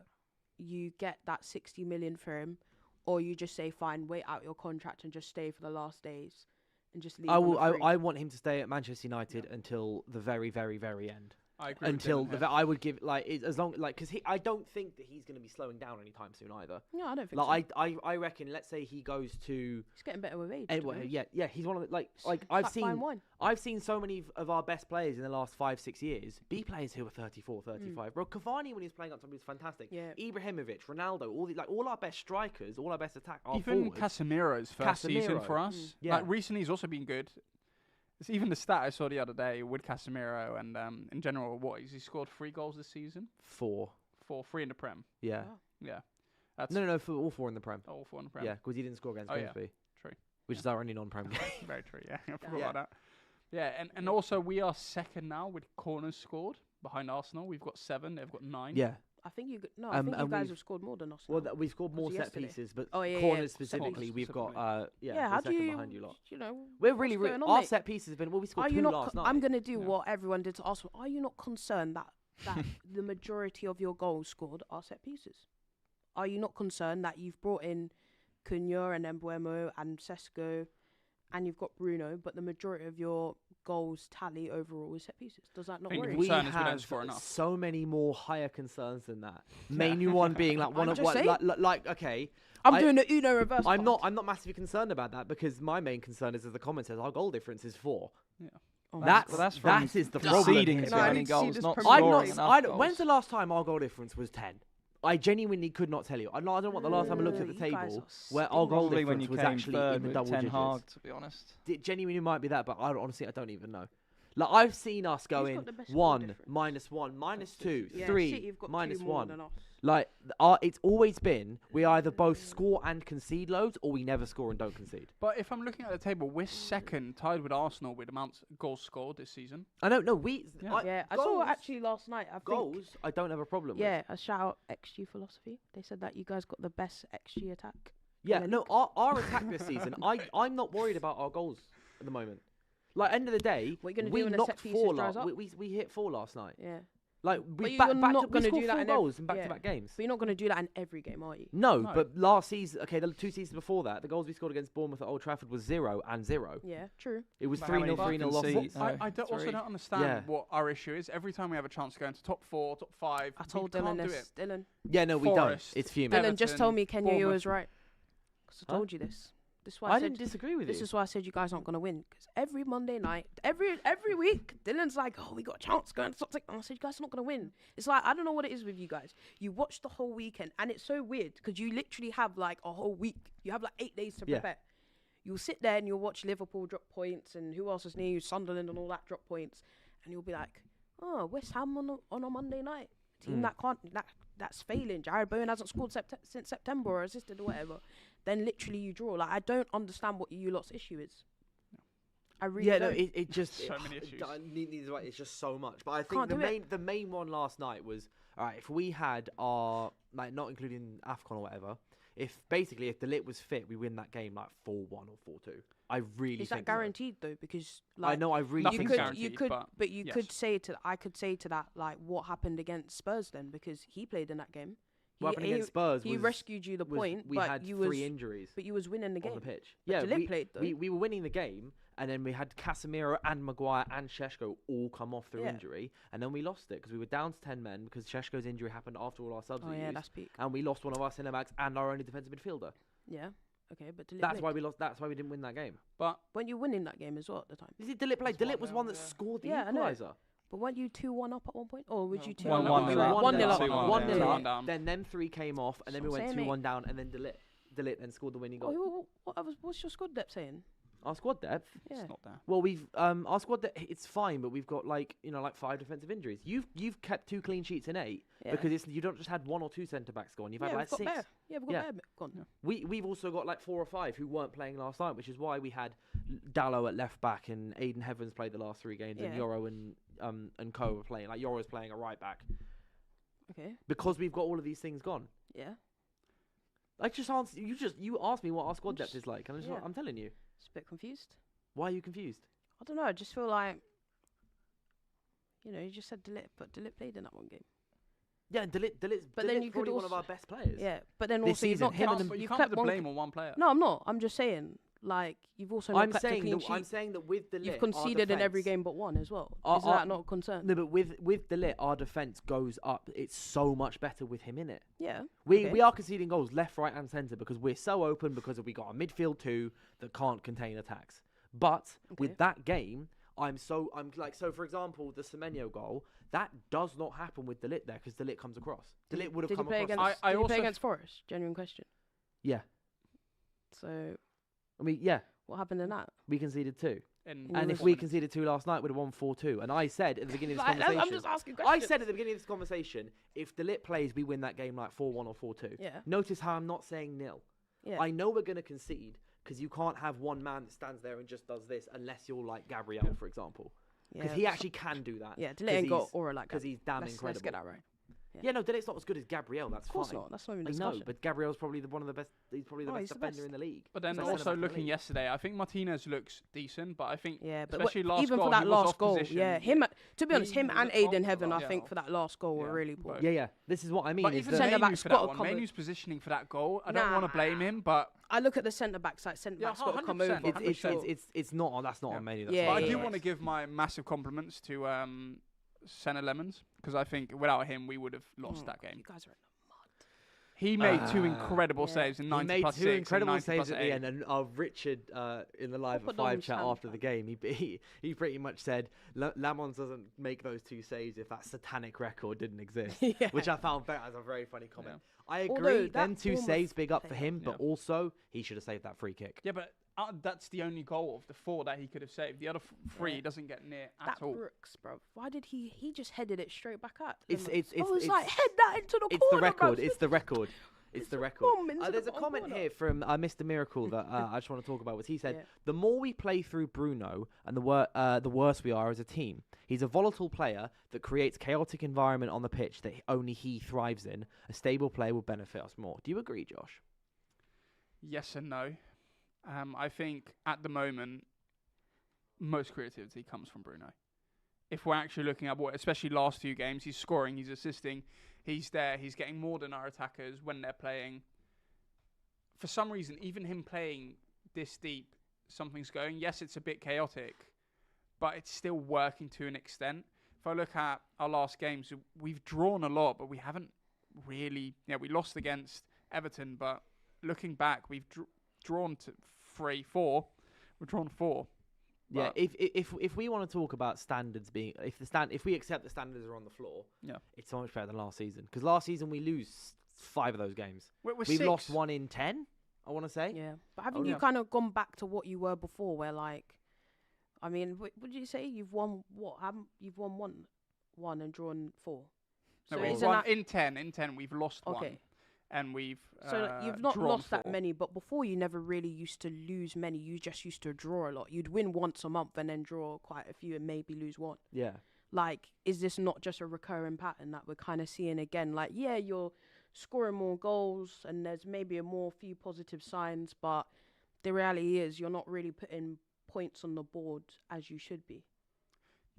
you get that 60 million for him, or you just say, fine, wait out your contract and just stay for the last days and just leave? I want him to stay at Manchester United until the very, very, very end. I agree. I would give as long because I don't think that he's going to be slowing down anytime soon either. No, I don't think so. I reckon. Let's say he goes to. He's getting better with age. Yeah. He's one of the I've seen so many of our best players in the last 5-6 years be players who are 34, 35. Bro, Cavani when he was playing up top was fantastic. Yeah. Ibrahimovic, Ronaldo, all our best strikers, all our best attack. Even Casemiro's first season for us. Yeah. Like recently, he's also been good. It's even the stat I saw the other day with Casemiro and in general, he scored 3 goals this season? 4. 3 in the Prem. Yeah. Wow. Yeah. That's No, for all 4 in the Prem. all 4 in the Prem. Yeah, because he didn't score against Grimsby. True. Which is our only non-Prem game. Very true, yeah. I forgot about that. Yeah, and also we are second now with corners scored behind Arsenal. We've got 7, they've got 9. Yeah. I think you guys have scored more than us. Well, we've scored more set pieces, but corners corners specifically, we've got how we're do second you, behind you lot. you know, We're really, what's going on, our mate? set pieces have been. Well, we scored Are you 2 not? last night. I'm gonna do what everyone did to Arsenal. Are you not concerned that the majority of your goals scored are set pieces? Are you not concerned that you've brought in Cunha and Embuemo and Sesko, and you've got Bruno, but the majority of your goals tally overall is set pieces? Does that not worry? We concern is we don't have score enough. so many more higher concerns than that. Main one being like one I'm of just what, saying. like okay. I'm doing the Uno reverse. I'm not massively concerned about that because my main concern is, as the comment says, our goal difference is 4. Yeah. That's from that is the problem. conceding No, too I many need to see goals, this not Premier League. scoring enough goals. When's the last time our goal difference was 10? I genuinely could not tell you. I don't know what the last time I looked at the You guys table are where our goal Probably when difference you was came actually third in the with double Ten digits. Hag, to be honest. It genuinely might be that, but honestly, I don't even know. Like I've seen us got going the best goal 1, difference? -1, -2, Yeah, 3, City have got -1. 2 more than us. Like it's always been we either both score and concede loads, or we never score and don't concede. But if I'm looking at the table, we're second, tied with Arsenal with amounts goals scored this season. I don't know. I saw actually last night. I think, goals. I don't have a problem with. Yeah, a shout out XG philosophy. They said that you guys got the best XG attack. Yeah, the no, our attack this season, I'm not worried about our goals at the moment. Like, end of the day, What are you gonna we do when the knocked set pieces 4 dries last. up? We hit 4 last night. Yeah. Like But we you're back not to gonna score do that 4 in goals in yeah. back-to-back games. But you're not going to do that in every game, are you? No, No. but last season, okay, the 2 seasons before that, the goals we scored against Bournemouth at Old Trafford was 0 and 0. Yeah, true. It was But how 3-0, many 3-0 losses. concede? I also 3. don't understand Yeah. what our issue is. Every time we have a chance to go into top 4, top 5, I told we Dylan can't do this. it. Dylan. Yeah, no, we Forest. don't. It's fuming. Dylan just told me Kenya, you Bournemouth. was right. Because I Huh? told you this. This is why I said, didn't disagree with This you. is why I said you guys aren't going to win. Because every Monday night, every week, Dylan's like, oh, we got a chance going to top 6. And I said, you guys are not going to win. It's like, I don't know what it is with you guys. You watch the whole weekend, and it's so weird because you literally have like a whole week. You have like 8 days to Yeah. prepare. You'll sit there and you'll watch Liverpool drop points, and who else is near you? Sunderland and all that drop points. And you'll be like, oh, West Ham on a Monday night. Team that can't, that's failing. Jared Bowen hasn't scored since September or assisted or whatever. Then literally you draw. Like, I don't understand what you lot's issue is. I really Yeah, don't. no, it just So many issues. Neither way, it's just so much. But I think Can't do it. the main one last night was alright. If we had our like not including AFCON or whatever, if the Lit was fit, we win that game like 4-1 or 4-2. I really Is think that so. guaranteed though? Because like, I know. I really you Nothing's think could, so. guaranteed, you could, but you yes. could say to, I could say to that, like, what happened against Spurs then? Because he played in that game. What happened against Spurs He was rescued you the was point, we but had you 3 was, injuries but you was winning the game. on the pitch. But Yeah, De Ligt we, played, though. we were winning the game, and then we had Casemiro and Maguire and Šeško all come off through Yeah. injury, and then we lost it because we were down to 10 men because Šeško's injury happened after all our subs Oh were yeah, used, that's peak. and we lost one of our centre backs and our only defensive midfielder. Yeah, okay, but De Ligt That's played. why we lost. That's why we didn't win that game. But Weren't you winning that game as well at the time? Is it De Ligt played? De Ligt was one that scored the Yeah, I know. equaliser. But weren't you 2-1 up at one point, or was you 2-1 1-1 up? nil You were up. 1-0 up. 2-1 1 down. 0 2-1 down. Then them 3 came off, and then we That's what went I'm saying, 2-1 down, and then De Ligt then scored the winning goal. Oh, what's your squad depth saying? Our squad depth. Yeah. it's not there. Well, we've our squad it's fine, but we've got like 5 defensive injuries. You've kept 2 clean sheets in 8 Yeah. because you don't just had 1 or 2 centre backs gone. You've had Yeah, like we've got 6. Bear. Yeah, we've got Yeah. Bear gone. We've also got like 4 or 5 who weren't playing last night, which is why we had Dallo at left back and Aiden Heavens played the last 3 games, and Yeah. Yoro and Co were playing. Like Yoro's playing a right back Okay. because we've got all of these things gone. Yeah. I just answered you asked me what our squad depth just- is like, and yeah. I'm telling you. Just a bit confused. Why are you confused? I don't know. I just feel like, you just said De Ligt, but De Ligt played in that one game. Yeah, Delit's But then you could probably one of also- our best players. Yeah, but then This also you've season, not him kept. and But you You've can't kept put the one. blame on one player. No, I'm not. I'm just saying, like, you've also not I'm kept a saying clean that sheet. I'm saying that with Delit, You've our conceded in every defence- game but one as well. Our- Isn't our- that not a concern? No, but with Delit, our defense goes up. It's so much better with him in it. Yeah. We okay. we are conceding goals left, right, and centre because we're so open because we got a midfield 2 that can't contain attacks. But Okay. with that game, I'm like so. For example, the Semenyo goal that does not happen with Delit there because Delit comes across. Delit would have Did he come play across. against? I Did he also play against Forest? Genuine question. Yeah, So I mean, yeah, what happened in that? we conceded 2, In Yeah, and if that's we minutes. conceded 2 last night, we'd have won 4-2. And I said at the beginning of this Like, conversation, I'm just asking I questions. said at the beginning of this conversation, if Delit plays, we win that game like 4-1 or 4-2. Yeah. Notice how I'm not saying nil. Yeah. I know we're going to concede because you can't have one man that stands there and just does this unless you're like Gabriel, for example. Because Yeah, he so- actually can do that. Yeah, Delit ain't got aura like that. because he's damn Let's incredible. get that right. Yeah, no, Delit's not as good as Gabriel. That's Of course fine. not. That's not even a I know, discussion. but Gabriel's probably one of the best. He's probably the Oh, best he's the defender best. in the league. But then Best centre also back in the looking league. yesterday, I think Martinez looks decent, but I think Yeah, but especially last even goal, for that he was last off goal, position. yeah, to be honest, He him was and at fault Aiden for Heaven, that. I think for that last goal were Yeah, really poor. but- Yeah. This is what I mean. But is even that centre Mainu backs for got that to one, come in. Mainu's positioning for that goal. I don't want to blame him, but I look at the centre backs, like centre Yeah, backs got to come over. 100%. it's not on. That's not on Mainu. That's Yeah, But I fine. do yeah. want to give my massive compliments to Senna Lemons because I think without him we would have lost that game. You guys are in He made 2 incredible yeah. saves in He 90 made plus 2 6 incredible and 90 saves plus at the 8. end, and Richard in the live Papa at 5 Dom's chat hand after the back. game, he pretty much said Lamons doesn't make those 2 saves if that satanic record didn't exist, Yeah. which I found as a very funny comment. I Although agree, that them 2 Bournemouth saves big up for player- him, but Yeah. also he should have saved that free kick. Yeah, but that's the only goal of the 4 that he could have saved. The other 3 he doesn't get near at That all. Brooks, bro. Why did he just headed it straight back at? It's like head that into the it's corner. the record. bruv. It's the record. It's the record. bomb into There's the a comment corner. here from Mr. Miracle that I just want to talk about. Was he said, Yeah. the more we play through Bruno, and the worse we are as a team. He's a volatile player that creates chaotic environment on the pitch that only he thrives in. A stable player will benefit us more. Do you agree, Josh? Yes and no. I think at the moment, most creativity comes from Bruno. If we're actually looking at what, especially last 2 games, he's scoring, he's assisting, he's there, he's getting more than our attackers when they're playing. For some reason, even him playing this deep, something's going. Yes, it's a bit chaotic, but it's still working to an extent. If I look at our last games, we've drawn a lot, but we haven't really. Yeah, we lost against Everton, but looking back, we've drawn to 3, 4. We've drawn 4. Yeah, if we want to talk about standards being, if we accept the standards are on the floor, Yeah. it's so much better than last season. Because last season we lose 5 of those games. We've We've lost 1 in 10. I want to say. Yeah, but haven't you kind of gone back to what you were before, where like, I mean, what did you say? You've won what? You've won one and drawn 4. No, So we've isn't won that in 10. In 10, we've lost 1. okay? And we've So like, you've not drawn lost 4. that many, but before you never really used to lose many. You just used to draw a lot. You'd win once a month and then draw quite a few and maybe lose 1. Yeah. Like, is this not just a recurring pattern that we're kind of seeing again? Like, yeah, you're scoring more goals and there's maybe a few positive signs, but the reality is you're not really putting points on the board as you should be.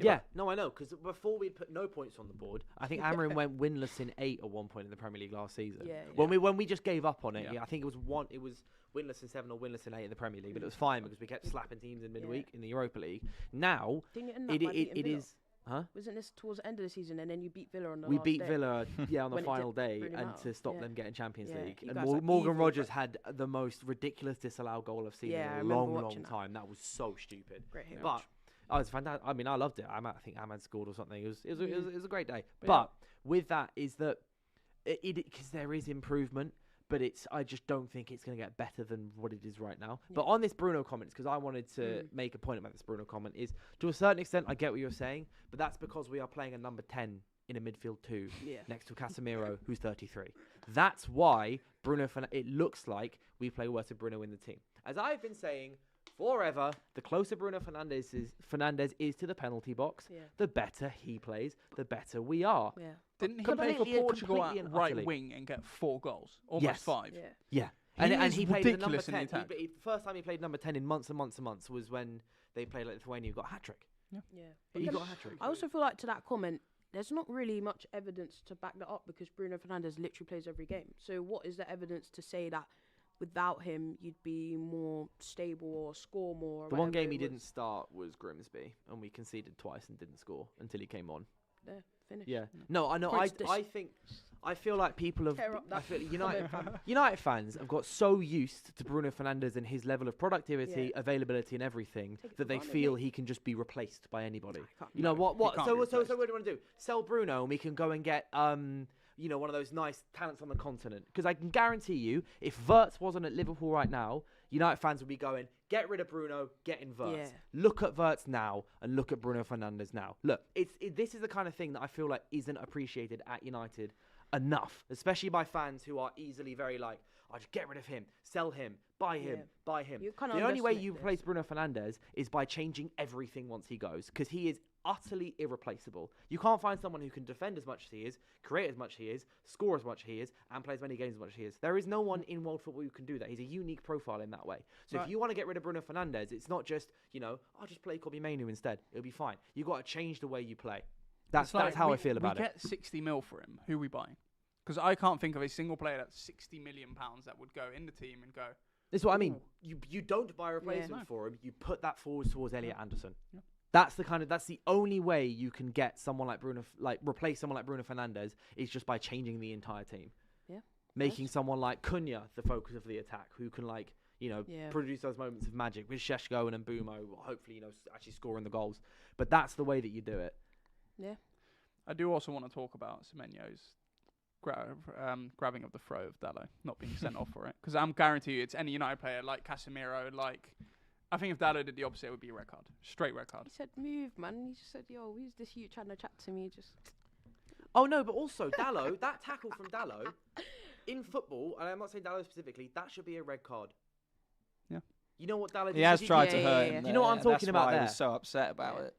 Yeah, no, I know, because before we put no points on the board, I think Amorim went winless in 8 at one point in the Premier League last season. Yeah, When we just gave up on it, Yeah. I think it was winless in 7 or winless in 8 in the Premier League, but it was fine because we kept slapping teams in midweek in the Europa League. Now Didn't it end up by beating it Villa? is. Huh? Wasn't this towards the end of the season and then you beat Villa on the We last beat day? Villa, on the When it final didn't day, really and matter. to stop Yeah. them getting Champions Yeah, League. you And guys are Morgan evil, Rogers but- had the most ridiculous disallowed goal I've seen Yeah, I in a remember long, long watching that. time. That was so stupid. Great hit. But oh, it's fantastic. I mean, I loved it. I think Ahmad scored or something. It was a great day. But But with that is that because there is improvement, but I just don't think it's going to get better than what it is right now. But on this Bruno comments, because I wanted to make a point about this Bruno comment, is to a certain extent I get what you're saying, but that's because we are playing a number 10 in a midfield 2 next to Casemiro, who's 33. That's why it looks like we play worse with Bruno in the team. As I've been saying forever, the closer Bruno Fernandes is to the penalty box, the better he plays, the better we are. Yeah. Didn't he play for Completely- Portugal completely at and right utterly. wing and get 4 goals? Almost Yes. 5. Yeah. Yeah. He And is he played the number ridiculous in the 10. attack. The first time he played number 10 in months and months and months was when they played like Lithuania, who got a hat-trick. Yeah. He got a hat-trick. I also feel like to that comment, there's not really much evidence to back that up because Bruno Fernandes literally plays every game. So what is the evidence to say that without him you'd be more stable or score more? Or The one whatever game he it was? didn't start was Grimsby, and we conceded twice and didn't score until he came on. There, finish. Yeah. No, I know. Points I feel like people have. Tear up I that feel comment. United fans have got so used to Bruno Fernandes and his level of productivity, Yeah. availability, and everything Take it that for they granted, feel mate. he can just be replaced by anybody. can't- You know No, what? he What? can't So be what do replaced. you want to do? Sell Bruno, and we can go and get one of those nice talents on the continent. Because I can guarantee you, if Wirtz wasn't at Liverpool right now, United fans would be going, get rid of Bruno, get in Wirtz. Yeah. Look at Wirtz now and look at Bruno Fernandes now. Look, this is the kind of thing that I feel like isn't appreciated at United enough, especially by fans who are easily very like, oh, just get rid of him, sell him, buy him, Yeah. buy him. You kinda The only way underestimate you this. replace Bruno Fernandes is by changing everything once he goes, because he is utterly irreplaceable. You can't find someone who can defend as much as he is, create as much as he is, score as much as he is, and play as many games as much as he is. There is no one in world football who can do that. He's a unique profile in that way. So if you want to get rid of Bruno Fernandes, it's not just, I'll just play Maino instead. It'll be fine. You've got to change the way you play. That's how I feel about we it. get 60 mil for him. Who are we buying? Because I can't think of a single player that's 60 million pounds that would go in the team and go. This is what I mean. You don't buy a replacement No. for him. You put that forward towards Elliot Anderson. Yeah. That's the only way you can get someone like Bruno, replace someone like Bruno Fernandes is just by changing the entire team. Yeah. Making someone like Cunha the focus of the attack, who can Yeah. produce those moments of magic with Šeško and Mbumo, hopefully actually scoring the goals. But that's the way that you do it. Yeah. I do also want to talk about Semenyo's grabbing of the throw of Dallo, not being sent off for it. Because I'm guarantee you it's any United player like Casemiro, like I think if Dallo did the opposite, it would be a red card. Straight red card. He said, "Move, man." He just said, "Yo, who's this you trying to chat to me?" Just. Oh no, but also Dallo, that tackle from Dallo in football, and I'm not saying Dallo specifically, that should be a red card. Yeah. You know what Dallo did? He has tried Yeah, to yeah, hurt yeah. him. Do you know what I'm there, talking that's about why there? I was so upset about it.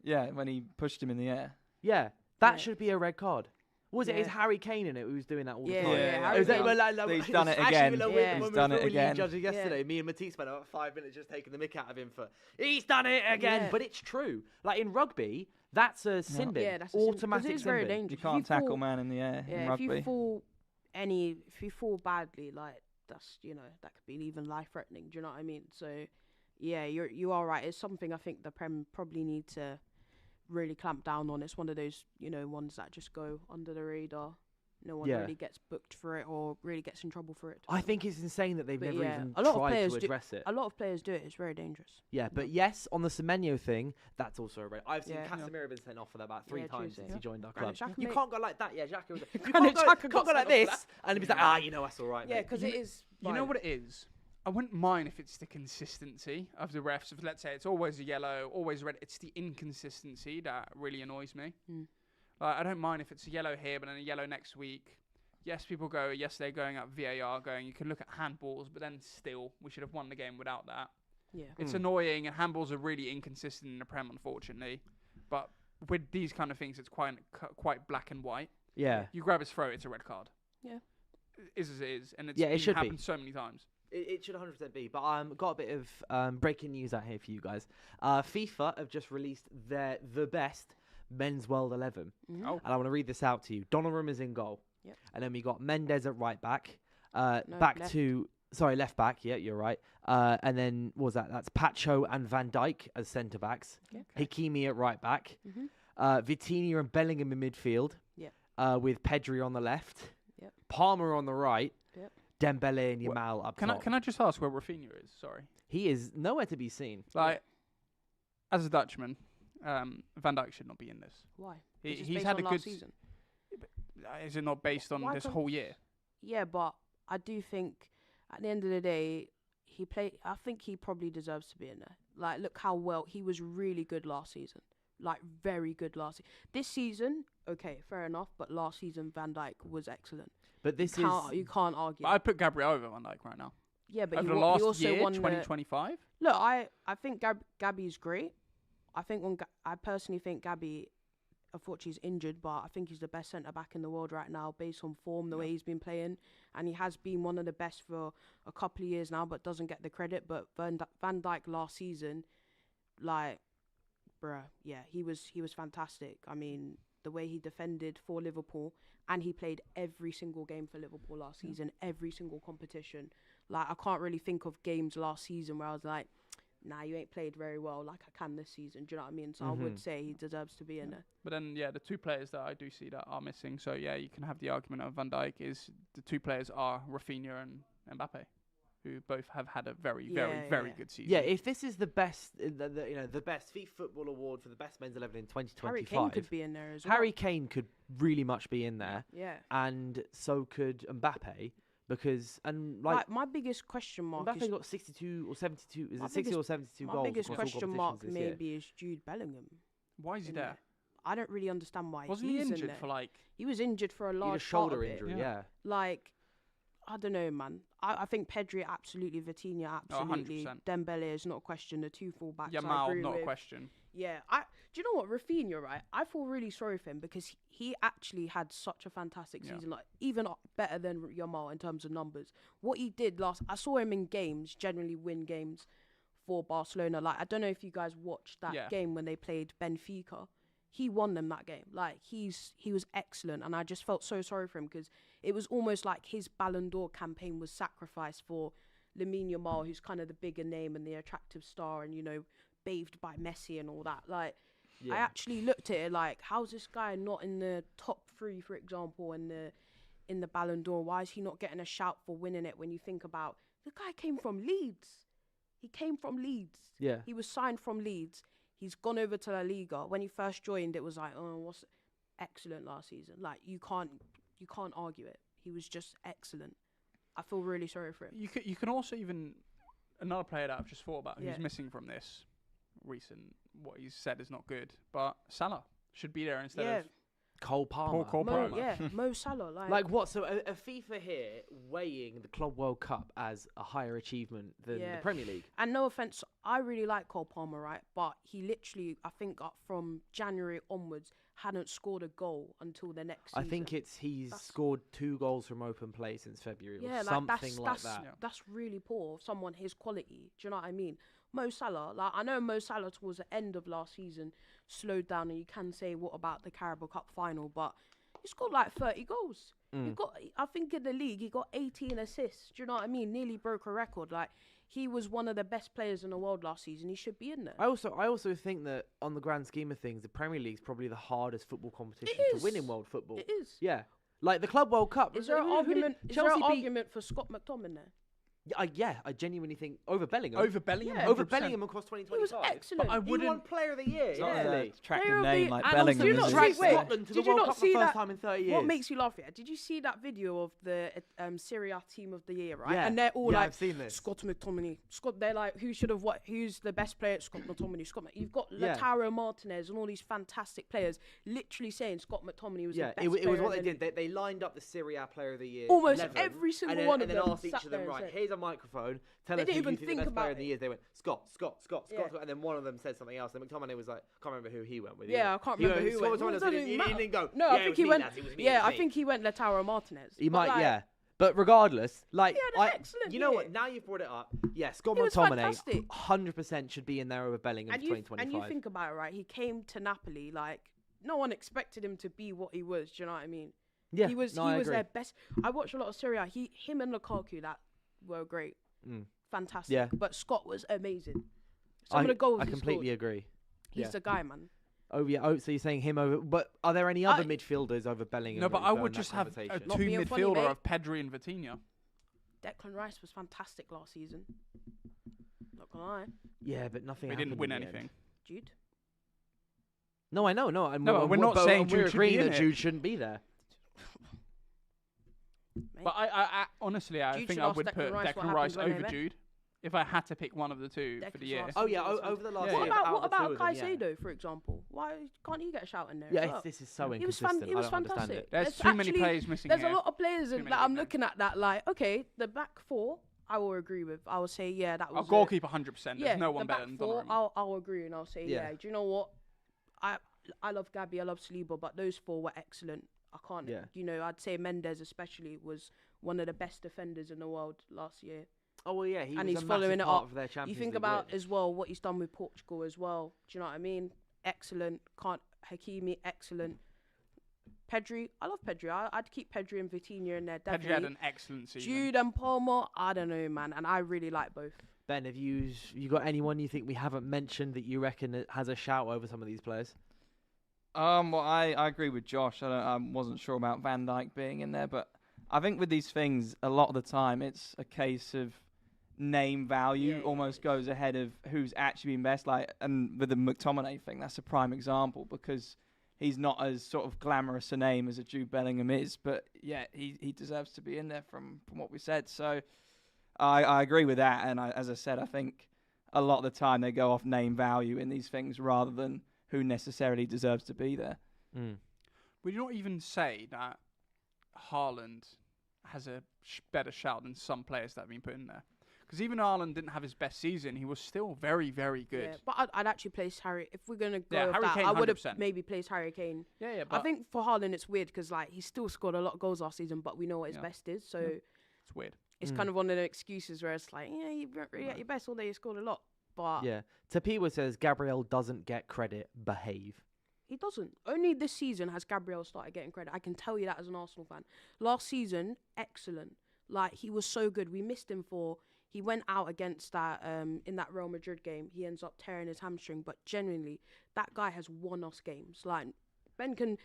Yeah, when he pushed him in the air. Yeah, that Yeah. should be a red card. What was it? Is Yeah. Harry Kane in it who was doing that all the Yeah, time? yeah, yeah. Harry Kane. He's done it Actually, again. when Yeah. we He's were done it league again. judging yesterday, me and Matisse spent about 5 minutes just taking the mick out of him for he's done it again. Yeah. But it's true. Like in rugby, that's a sin bin. Yeah, that's a sin bin, 'cause automatic it's sin very bin. dangerous. You If can't tackle fall- man in the air in Yeah, if rugby. you fall badly, like that's that could be even life threatening. Do you know what I mean? So, yeah, you are right. It's something I think the Prem probably need to really clamp down on. It's one of those ones that just go under the radar. No one Yeah. really gets booked for it or really gets in trouble for it. I think it's insane that they've But never yeah, even a lot of tried players to do- address it. A lot of players do it. It's very dangerous. Yeah, but yes, on the Semenyo thing, that's also a red. I've seen Yeah. Casemiro been sent off for that about 3 Yeah, times Tuesday. since he joined our Granit club. Xhaka You made- can't go like that. Yeah, Xhaka was. You Granit can't Xhaka go got like sent off for this, and he'd be like, that's all right. Yeah, mate." because it is. You know what it is? I wouldn't mind if it's the consistency of the refs. If let's say it's always a yellow, always red. It's the inconsistency that really annoys me. Mm. Like, I don't mind if it's a yellow here, but then a yellow next week. Yes, people go yesterday going up VAR, going you can look at handballs, but then still we should have won the game without that. Yeah. It's annoying, and handballs are really inconsistent in the Prem, unfortunately. But with these kind of things, it's quite black and white. Yeah. You grab his throat, it's a red card. Yeah. It is as it is, and it's Yeah, it should be. happened so many times. It should 100% be, but got a bit of breaking news out here for you guys. FIFA have just released the best men's World 11, Oh, and I want to read this out to you. Donnarumma is in goal, Yep. and then we got Mendes at right back, left. left back. Yeah, you're right. And then what was that? That's Pacho and Van Dijk as centre backs. Yeah. Hakimi at right back. Mhm. Vitinha and Bellingham in midfield. Yep. With Pedri on the left. Yep. Palmer on the right. Yep. Dembele and Yamal up top. can I just ask where Rafinha is? Sorry. He is nowhere to be seen. Like, as a Dutchman, Van Dijk should not be in this. Why? He- It's just he's based had on a last good season. Is it not based on Why this can't- whole year? Yeah, but I do think at the end of the day, I think he probably deserves to be in there. Like, look how well he was. Really good last season. Like, very good last season. This season, okay, fair enough. But last season, Van Dijk was excellent. But this You can't argue. But I'd put Gabriel over Van Dijk right now. Yeah, but Over he the wa- he last also year, won 2025. Look, I think Gabby's great. I think I personally think Gabby, unfortunately, is injured, but I think he's the best centre back in the world right now, based on form, the way he's been playing, and he has been one of the best for a couple of years now, but doesn't get the credit. But Van Dijk last season, like, yeah, he was fantastic. I mean, the way he defended for Liverpool, and he played every single game for Liverpool last season, every single competition. Like, I can't really think of games last season where I was like, nah, you ain't played very well like I can this season. Do you know what I mean? So I would say he deserves to be in there. But then, yeah, the two players that I do see that are missing. So, yeah, you can have the argument of Van Dijk is the two players are Rafinha and Mbappe, who both have had a very good season. Yeah, if this is the best, the best FIFA Football Award for the best men's 11 in Harry 2025, Kane could be in there as well. Harry Kane could really much be in there, Yeah. and so could Mbappe, because Like, my biggest question mark Mbappe is got 62 or 72. Is My it 60 or biggest- 72 my goals? biggest across all question mark competitions this year? maybe is Jude Bellingham. Why is he in there? I don't really understand why Wasn't he he's in injured there. for like... He was injured for a He had a large part shoulder of it. injury. Yeah. Yeah. Like, I don't know, man. I think Pedri absolutely, Vitinha absolutely, 100%. Dembele is not a question. The two fullbacks, I Yamal, agree not with. a question. Yeah, do you know what, Rafinha, right? I feel really sorry for him because he actually had such a fantastic Yeah. season, like even better than Yamal in terms of numbers. What he did I saw him in games, generally win games for Barcelona. Like, I don't know if you guys watched that Yeah. game when they played Benfica. He won them that game. Like, he was excellent, and I just felt so sorry for him because it was almost like his Ballon d'Or campaign was sacrificed for Lamine Yamal, who's kind of the bigger name and the attractive star, and bathed by Messi and all that. Like, I actually looked at it like, how's this guy not in the top 3, for example, in the Ballon d'Or? Why is he not getting a shout for winning it? When you think about the guy came from Leeds, Yeah. He was signed from Leeds. He's gone over to La Liga. When he first joined, it was like, oh, what's excellent last season. Like, you can't argue it. He was just excellent. I feel really sorry for him. You can also even another player that I've just thought about Yeah. who's missing from this what he's said is not good, but Salah should be there instead of Cole Palmer. Cole Mo, Palmer. yeah, Mo Salah. Like what? So a FIFA here weighing the Club World Cup as a higher achievement than the Premier League. And no offense, I really like Cole Palmer, right? But he literally, I think, from January onwards, hadn't scored a goal until the next season. I think he's scored 2 goals from open play since February or something like that. That's really poor. Someone his quality. Do you know what I mean? Mo Salah, like I know Mo Salah towards the end of last season slowed down, and you can say what about the Carabao Cup final, but he scored like 30 goals. He got, I think in the league he got 18 assists. Do you know what I mean? Nearly broke a record. Like he was one of the best players in the world last season. He should be in there. I also think that on the grand scheme of things, the Premier League's probably the hardest football competition to win in world football. It is. Yeah, like the Club World Cup. Is there an argument? Is there an argument for Scott McTominay? I genuinely think over Bellingham. Over Bellingham, Yeah. Over Bellingham across 2025. He was excellent. But I He wouldn't. won Player of the Year. It's not Yeah. an attractive Player of name the- like and Bellingham. also, you is not it? see- Dragged wait, Scotland to the did you World not Cup for see the first that- time in 30 years. What makes you laugh? Yeah, did you see that video of the Serie A team of the year, right? Yeah. And they're all Yeah, like, I've seen this. Scott McTominay. They're like, who's the best player? Scott McTominay. You've got Yeah. Lautaro Martinez and all these fantastic players literally saying Scott McTominay was the best it was player what in they the did. They lined up the Serie A Player of the Year. Almost 11, every single and then, one and of then them asked each sat of there them, and right, said- here's a microphone. Tell They us didn't who even you think the think best about player of the it. year is. They went Scott. Yeah. And then one of them said something else. And McTominay was like, can't remember who he went with. Yeah, I can't remember who Scott went. McTominay Well, it said he doesn't didn't go. No, yeah, I it think was he me, went. lads, it was me, Yeah, it was I me. think he went Lautaro Martinez. He But, might, like, yeah. But regardless, like, He had an excellent you know what? year. Now you've brought it up. Yeah, Scott He was McTominay, fantastic. 100% should be in there over Bellingham And for you 2025. think about it, right? He came to Napoli like no one expected him to be what he was. Do you know what I mean? Yeah, he was. no, he I was agree. their best. I watched a lot of Serie A. Him and Lukaku that were great, fantastic. Yeah. But Scott was amazing. Some of the goals I he completely scored, agree. he's Yeah. the guy, man. Oh yeah. Oh, so you're saying him over? But are there any other midfielders over Bellingham? No, that but would I go would in that just have a conversation? Not two being funny, midfielder mate. of Pedri and Vitinha. Declan Rice was fantastic last season. Not gonna lie, Yeah, but nothing. We didn't happened win in the end. anything. Jude. No, I know. No, No, we're not saying we're Jude should be agreeing in that it. Jude shouldn't be there. Mate. But I honestly, I Jude think should I ask would Declan put Rice what Declan Rice happened when they over met. Jude if I had to pick one of the two for the Declan's year. last Oh yeah, season was over the last. Yeah, year, yeah. What out about of the two of them, Caicedo, for example? Why can't he get a shout in there? Yeah, as well? this is so He was inconsistent. He was I don't understand fantastic. it. There's too many players missing There's here. a lot of players Too that many I'm big men. looking at that like, okay, the back four, I will agree with. I will say, yeah, that was Our goalkeeper, 100%. Yeah, There's no one the better back than four, Donnarumma. I'll agree and I'll say, Yeah. yeah. Do you know what? I love Gabby, I love Saliba, but those four were excellent. I can't, Yeah. you know, I'd say Mendes especially was one of the best defenders in the world last year. Oh well, yeah, he And was he's a following massive it part up. of their Champions You think League about win. as well what he's done with Portugal as well. Do you know what I mean? Excellent. Hakimi, excellent. Pedri, I love Pedri. I'd keep Pedri and Vitinha in there. Pedri had Definitely. an excellent season. Jude and Palmer, I don't know, man. And I really like both. Ben, have you got anyone you think we haven't mentioned that you reckon that has a shout over some of these players? Well, I agree with Josh. I wasn't sure about Van Dijk being in there, but I think with these things, a lot of the time, it's a case of name value almost goes ahead of who's actually been best. Like, and with the McTominay thing, that's a prime example because he's not as sort of glamorous a name as a Jude Bellingham is, but yeah, he deserves to be in there from what we said. So I agree with that, and as I said, I think a lot of the time they go off name value in these things rather than who necessarily deserves to be there. Would you not even say that Haaland has a better shout than some players that have been put in there? Because even Haaland didn't have his best season, he was still very, very good. Yeah, but I'd actually place Harry. If we're gonna go Yeah, with Harry that, Kane, I would have 100%. maybe placed Harry Kane. Yeah, but I think for Haaland it's weird because like he still scored a lot of goals last season, but we know what his best is. So it's weird. it's kind of one of the excuses where it's like, yeah, you weren't really at your best all day. You scored a lot, but Yeah. Tapiwa says Gabriel doesn't get credit. Behave. he doesn't. Only this season has Gabriel started getting credit. I can tell you that as an Arsenal fan. Last season, excellent. Like he was so good. We missed him for. He went out against that in that Real Madrid game. He ends up tearing his hamstring. But genuinely, that guy has won us games. Like Ben can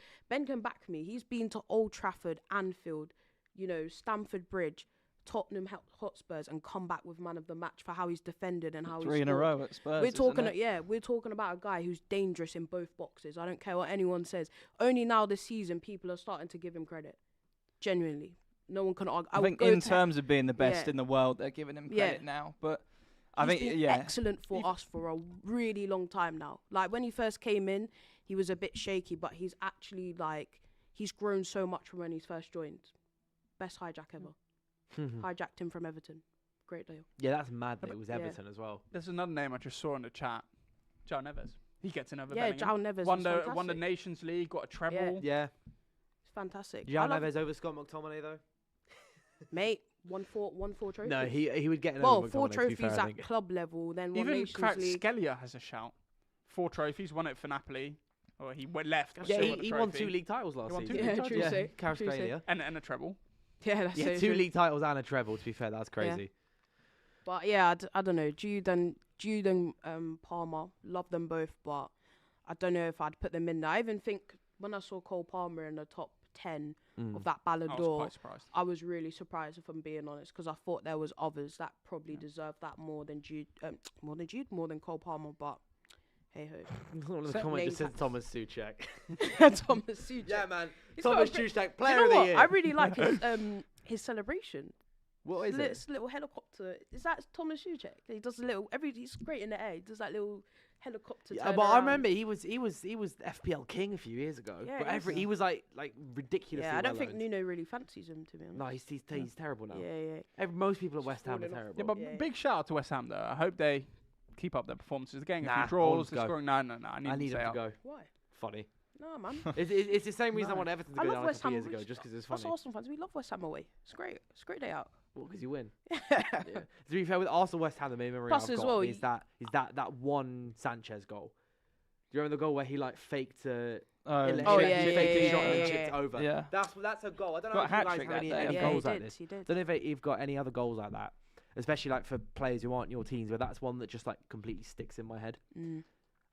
back me. He's been to Old Trafford, Anfield, you know, Stamford Bridge, Tottenham Hotspurs, and come back with man of the match for how he's defended and how he's 3 in a scored. row at Spurs. We're isn't talking, it? we're talking about a guy who's dangerous in both boxes. I don't care what anyone says. Only now this season, people are starting to give him credit. Genuinely, no one can argue. I think in terms of being the best in the world, they're giving him credit now. But I think, been yeah. excellent for us for a really long time now. Like when he first came in, he was a bit shaky, but he's actually like he's grown so much from when he's first joined. Best hijack ever. Hijacked him from Everton. Great deal. Yeah, that's mad that it was Everton as well. There's another name I just saw in the chat. João Neves. He gets in over Yeah, Bellingham. João Neves Won was the fantastic. Nations League, got a treble. Yeah. It's fantastic. João Neves over Scott McTominay though. Mate, won four trophies. No, he would get an well, over 4 McTominay, to be trophies fair, I at think. club level, then one Even Nations League. Scalia has a shout. 4 trophies, won it for Napoli. Or he went left. Yeah, still got the he won trophy. 2 league titles last He won season. two Yeah, league true titles. say. Carabao True say. Australia. And a treble. Yeah, that's Yeah, so 2 true. league titles and a treble. To be fair, that's crazy. But yeah, I don't know. Jude and Palmer, love them both, but I don't know if I'd put them in there. I even think when I saw Cole Palmer in the top 10 of that Ballon I was d'Or, quite surprised. I was really surprised, if I'm being honest, because I thought there was others that probably deserved that more than Cole Palmer. But hey ho, One of the Certain comments just names said Thomas Suchek. Thomas Suchek. Yeah, man. He's Thomas got a Suchek, Do player you know of the what? year. I really like his celebration. What is This it? little helicopter. Is that Thomas Suchek? He does a little. He's great in the air. He does that little helicopter. Yeah, turn but I around. remember he was FPL king a few years ago. Yeah, but he he was like ridiculously. Yeah, I don't think well-owned. Nuno really fancies him, to be honest. No, he's terrible now. Yeah. Most people at West Ham are falling off. terrible. Yeah, but Yeah. big shout out to West Ham though. I hope they keep up their performances. They're getting a Nah, few I draws. want They're to go. scoring. No. I need, I need them him to to go. Why? Funny. No, man. It's the same reason I No. want Everton to I go love down a West couple Ham. years ago, just because it's Us funny. Arsenal fans, we love West Ham away. It's great. It's a great day out. Well, because you win. Yeah. To be fair, with Arsenal West Ham, the main memory Plus I've as got well, is that one Sanchez goal. Do you remember the goal where he like faked a Oh, faked yeah, a yeah, shot and yeah, chipped yeah. over? Yeah. That's a goal. I don't know Got if a you guys hat-trick have any that day, I any think. goals he like did, this. he did. Don't know if you've got any other goals like that, especially like for players who aren't your teams, where that's one that just like completely sticks in my head.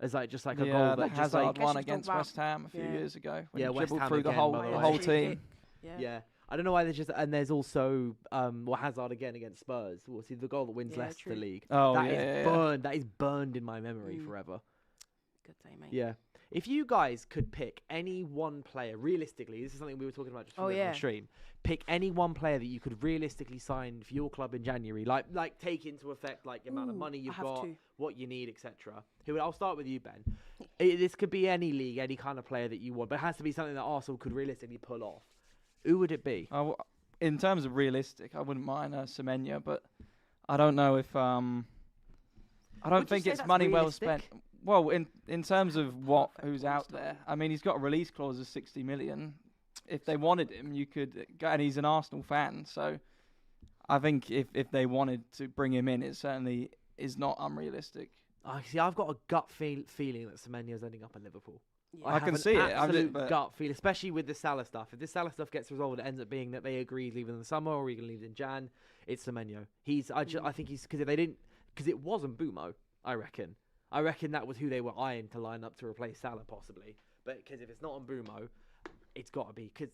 As like just like a Yeah, goal the that just Hazard like one Guess you've against talked West Ham a few yeah. years ago. When Yeah, he West dribbled Ham through the again, whole by the the way. whole Free team. kick. yeah. I don't know why there's just and there's also Hazard again against Spurs. Well, see the goal that wins Yeah, Leicester true. League. Oh, That yeah, is yeah, yeah. burned. That is burned in my memory forever. Good day, mate. Yeah. If you guys could pick any one player, realistically, this is something we were talking about just before the stream. Pick any one player that you could realistically sign for your club in January, like take into effect like the amount of money you've have got, to. what you need, etc. I'll start with you, Ben. This could be any league, any kind of player that you want, but it has to be something that Arsenal could realistically pull off. Who would it be? In terms of realistic, I wouldn't mind Semenyo, but I don't know if I don't Would you think say it's that's money well realistic? spent. Well, in terms of who's out there, I mean, he's got a release clause of 60 million. If they wanted him, you could go, and he's an Arsenal fan, so I think if they wanted to bring him in, it certainly is not unrealistic. See, I've got a gut feeling that Semenyo's ending up in Liverpool. Yeah. I have can an see it. I'm absolute but- gut feel, especially with the Salah stuff. If this Salah stuff gets resolved, it ends up being that they agree he's leaving in the summer or he can leave in Jan. It's Semenyo. I think he's because if they didn't, because it wasn't Bumo. I reckon that was who they were eyeing to line up to replace Salah possibly. But because if it's not on Bumo, it's got to be because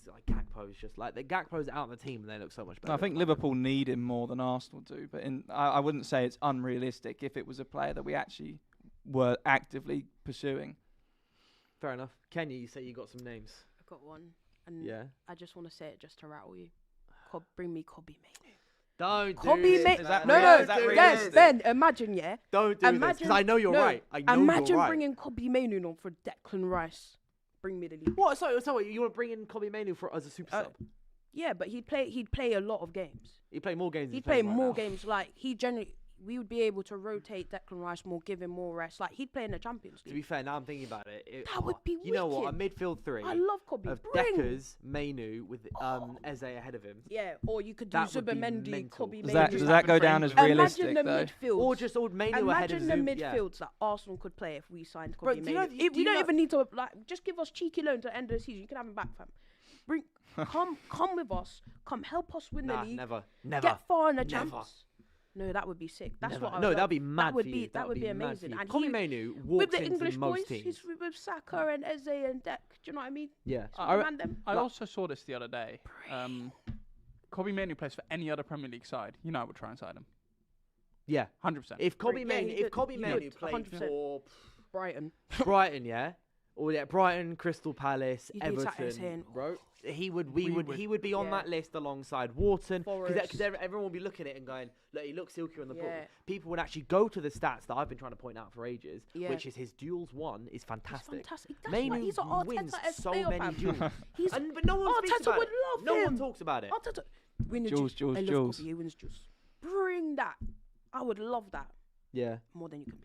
like Gakpo's just like the Gakpo's out of the team and they look so much better. I think Liverpool need him more than Arsenal do, but I wouldn't say it's unrealistic if it was a player that we actually were actively pursuing. Fair enough. Kenya, you say you got some names. I've got one, and Yeah. I just want to say it just to rattle you. Bring me Kobbie Maino. Don't do Kobbie this. Maino. Is that No, real? no, Is that yes, realistic? Ben. Imagine, yeah. Don't do this because I know you're right. I know imagine you're right. bringing Kobbie Maino on for Declan Rice. Bring me the league. What? So you want to bring in Kobbie Maino as a super sub? Yeah, but he'd play a lot of games. He'd play more games. than He'd he's playing play right more now. games. Like we would be able to rotate Declan Rice more, give him more rest. Like he'd play in the Champions To be League. fair, now I'm thinking about it. That would be You know what? A wicked. midfield three I love Kobbie. of Bring. Deckers, Mainu with Eze ahead of him. Yeah, or you could do That would be Zubimendi, mental. Kobbie Does Maino. that go down as realistic Imagine the though? midfields. Or just old Mainu ahead of Imagine the Zub. Yeah. midfields that Arsenal could play if we signed Bro, Kobbie do you know- Maino. do We you don't know- even need to just give us cheeky loan to the end of the season. You can have him back, fam. Come with us. Come help us win the Nah, league. never. Get far in the Never. champs. No, that would be sick. That's Never. what I No, would that'd love. be mad That would for be you. that would be mad for amazing. you. And Kobbie he, Mainu with walks the into English most boys, teams. he's with Saka and Eze and Deck. Do you know what I mean? Yeah. Command them. I also saw this the other day. Kobbie Maino plays for any other Premier League side. You know I would try and sign him. Yeah. 100%. If Kobbie Yeah, Mainu, he if could- Kobbie he Mainu could, played 100%. for Brighton. Brighton, yeah, Or yeah, Brighton, Crystal Palace, You did say Everton, saying, bro. He would be on Yeah. that list alongside Wharton because Forest. everyone will be looking at it and going, look, he looks silky on the ball. Yeah. People would actually go to the stats that I've been trying to point out for ages, Yeah. which is his duels won is fantastic. Fantastic. That's Maino why he's an wins Arteta so player, many fam. duels. He's But no one speaks Arteta about would it. love No him. one talks about it. Arteta, win the Jules, juice. I love Jules. Kobe, he wins juice. Bring that. I would love that Yeah. more than you can believe.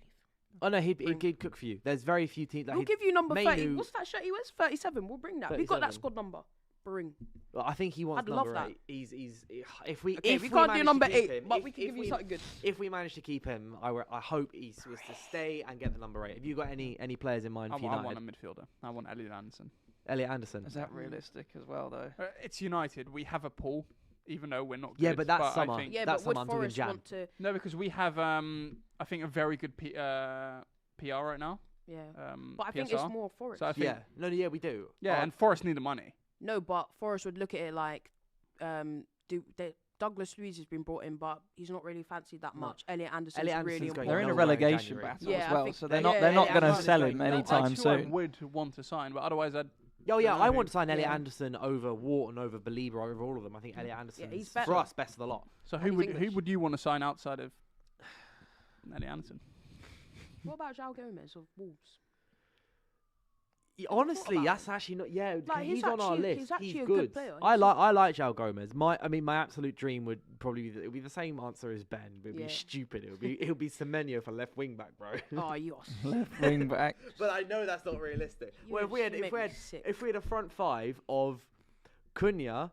Oh no, he'd cook for you. There's very few teams. Like We'll give you number 30. Maino- What's that shirt he wears? 37. We'll bring that. We got that 37. squad number. Bring. Well, I think he wants I'd love number that. 8. He's if we Okay, if we can't do manage to number keep 8, him, but if- we can if give you we- something good. If we manage to keep him, I hope he was to stay and get the number 8. Have you got any players in mind I for want a United? midfielder. I want Elliot Anderson. Elliot Anderson. Is that realistic as well, though? It's United. We have a pool, even though we're not. Yeah, good, but that's I summer. think- Yeah, That's but would someone I'm talking Forest Jan. want to? No, because we have I think a very good PR right now. Yeah. Um, But I think PSR. it's more Forest. So I think Yeah, we do. yeah, and Forest need the money. No, but Forest would look at it like, Douglas Luiz has been brought in, but he's not really fancied that No. much. Elliot Anderson's Elliot really Anderson's going important. They're in a nowhere in relegation January. battle Yeah, as I well, think so they're they're not yeah, going to Anderson's sell going him nowhere. anytime That's who I soon. would want to sign, but otherwise I'd. Oh yeah, don't I know want who- to sign Elliot Yeah. Anderson over Wharton, over Belieber, over all of them. I think Elliot Anderson he's is better. for us best of the lot. So And who he's would English. you want to sign outside of Elliot Anderson? What about João Gomez of Wolves? Honestly, about that's actually not. Yeah, Like, he's he's on our actually- list. he's actually a good. good player. I He's- like João Gomez. My absolute dream would probably be, it would be the same answer as Ben. But it'd be Yeah. stupid. It would be Semenyo for left wing back, bro. Oh, yours. Left wing back. But I know that's not realistic. You Well, if we had make me sick. if we had a front five of Cunha,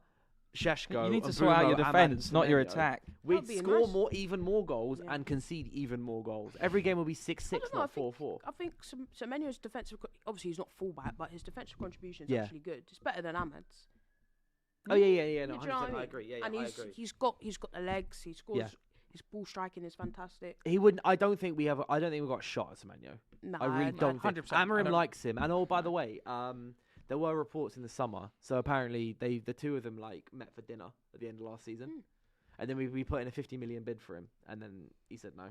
Sheshko, You need to and sort out your Bruno, Ahmad, and defence, not your Semenyo, attack. we'd That'd be score nice. even more goals Yeah. and concede even more goals. Every game will be 6-6, I don't know, not 4-4. I think Semenyo's defensive, obviously he's not fullback, but his defensive contribution is Yeah. actually good. It's better than Ahmed's. Oh yeah. No, Do you know 100%, what I I mean? agree. Yeah, and I he's agree. he's got the legs. He scores. Yeah. His ball striking is fantastic. He wouldn't. I don't think we've got a shot at Semenyo. Nah, I really don't think. 100%. I Amorim don't- likes him, and by the way, there were reports in the summer. So apparently, the two of them met for dinner at the end of last season, and then we put in a 50 million bid for him, and then he said no.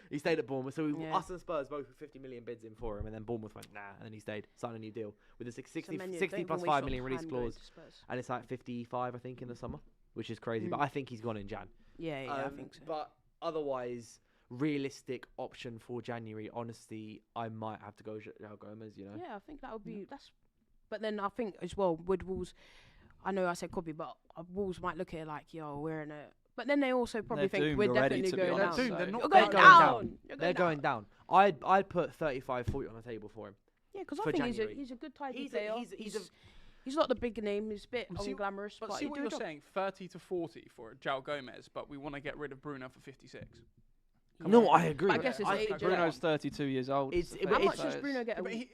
He stayed at Bournemouth. So Yeah. us and Spurs both put 50 million bids in for him, and then Bournemouth went nah, and then he stayed, signed a new deal with a 60 Semenyo, 60 don't plus even 5 waste million your release time going clause, to Spurs. and it's like 55, I think, in the summer, which is crazy. But I think he's gone in Jan. Yeah, I think so. But otherwise, realistic option for January, honestly, I might have to go João Gomez, you know? Yeah, I think that would be that's. But then I think as well with Wolves, I know I said copy, but Wolves might look at it like, yo, we're in a. But then they also probably They're think doomed we're already, definitely to be going down. honest, They're so- doomed, they're not You're They're going going down. down. You're They're going down. I'd put 35, 40 on the table for him. Yeah, because I for think January. he's a good tidy He's a- player. he's He's not the big name. He's a bit See- unglamorous, But but see he what do a you're job. saying, 30 to 40 for João Gomez, but we want to get rid of Bruno for 56. No, I agree. But I guess it's I age, think yeah. Bruno's 32 years old. It's- is the but How thing, much so does it's- Bruno get? But he,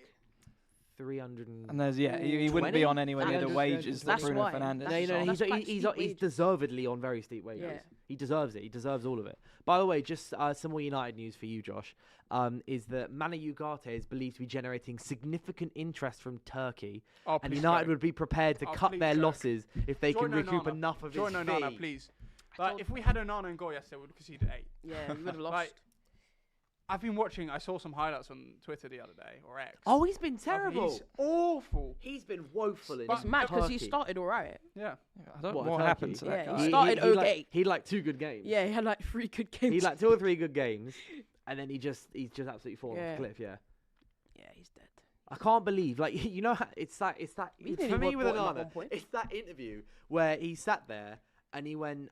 300. And there's he wouldn't be on anywhere near the 300, wages that That's Bruno why. Fernandes. That's No, is on. That's quite he's steep wages. deservedly on very steep wages. Yeah. He deserves it. He deserves all of it. By the way, just some more United news for you, Josh, is that Manu Ugarte is believed to be generating significant interest from Turkey, oh, and please United go. would be prepared to Oh, cut please their go. losses if they can Join recoup Onana. enough of Join his Onana, fee. please. Like, if we had Onana and goal yesterday, we would concede 8. Yeah, we would have lost. Like, I've been watching. I saw some highlights on Twitter the other day, or X. Oh, he's been terrible. He's awful. He's been woeful in it's mad because he Turkey. started all right. Yeah. I don't know What, what Turkey? happened to that Yeah, guy. he started okay. He like 2 good games. Yeah, he had like 3 good games. He like 2 or 3 good games, and then he's just absolutely fallen off Yeah. the cliff. Yeah. Yeah, he's dead. I can't believe, like, you know, it's that. We For nearly me with bought him at Onana, one point. it's that interview where he sat there and he went,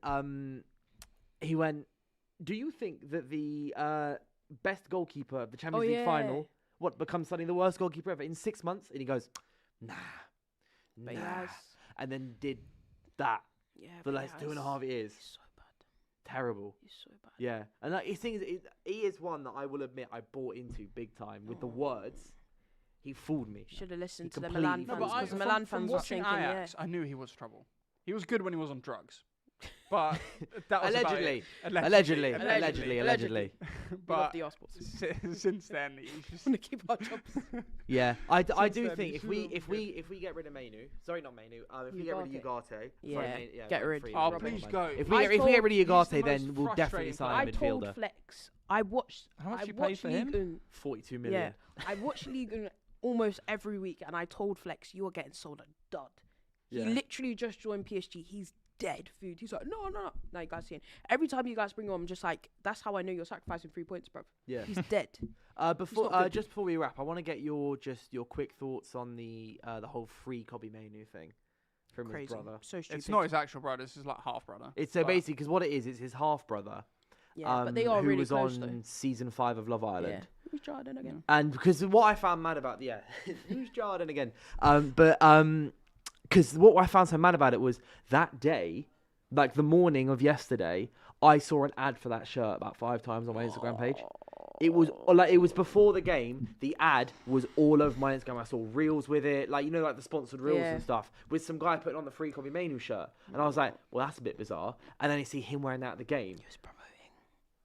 do you think that the best goalkeeper of the Champions League yeah. final becomes suddenly the worst goalkeeper ever in 6 months? And he goes, nah. But he has. And then did that Yeah, for but like he 2.5 years. He's so bad. Terrible. He's so bad. Yeah, and like, he is one that I will admit I bought into big time with the words. He fooled me. Should have listened He to the completely Milan No, fans but I- because the Milan from fans were watching thinking, Ajax, I knew he was trouble. He was good when he was on drugs, but that was Allegedly. about it. Allegedly. we love But the Arsports. since then, he's just Want to keep our jobs. Yeah, I Since do then, think he if we should've if we get rid of Mainu, sorry not Mainu, if we get rid of Ugarte, Yeah, sorry, get rid. free Oh, Mainu, please never go. mind. If I we get rid of He's Ugarte, the then most we'll definitely frustrating sign I a told midfielder. Flex. I watched. How much I you pay watched for him? Ligue 1. 42 million. Yeah, I watched Ligue 1 almost every week, and I told Flex, you are getting sold a dud. He literally just joined PSG. He's dead food. He's like, no. Now you guys see him. Every time you guys bring him on, I'm just like, that's how I know you're sacrificing 3 points, bro. Yeah. He's dead. Just before we wrap, I want to get your quick thoughts on the whole free Kobe Maino thing from his Crazy. brother. So stupid. It's not his actual brother. This is like half brother. It's so basically because what it is, it's his half brother. Yeah, but they are who really was close, on though. season 5 of Love Island. Yeah. Who's Jordan again? And because what I found mad about who's Jordan again? Because what I found so mad about it was that day, like the morning of yesterday, I saw an ad for that shirt about 5 times on my Instagram page. It was before the game. The ad was all over my Instagram. I saw reels with it, like the sponsored reels and stuff, with some guy putting on the free Kobe Maino shirt, and I was like, well, that's a bit bizarre. And then I see him wearing that at the game. He was promoting,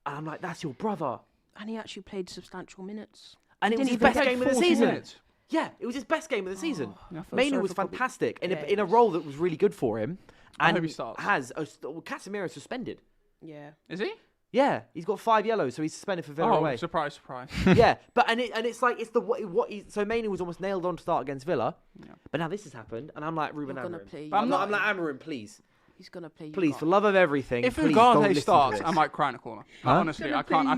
and I'm like, that's your brother. And he actually played substantial minutes. And it was his best game of the season. Yeah, it was his best game of the season. Maino was fantastic in a role that was really good for him. And I hope he starts. Casemiro suspended. Yeah. Is he? Yeah, he's got 5 yellows, so he's suspended for Villa away. Surprise. Yeah, but it's like it's so Maino was almost nailed on to start against Villa, but now this has happened, and I'm like Ruben Amorim. I'm like Amorim, please. He's gonna play. Please, for love of everything, if please don't Ugarte listen starts, to I this. might cry in a corner. Honestly, I can't.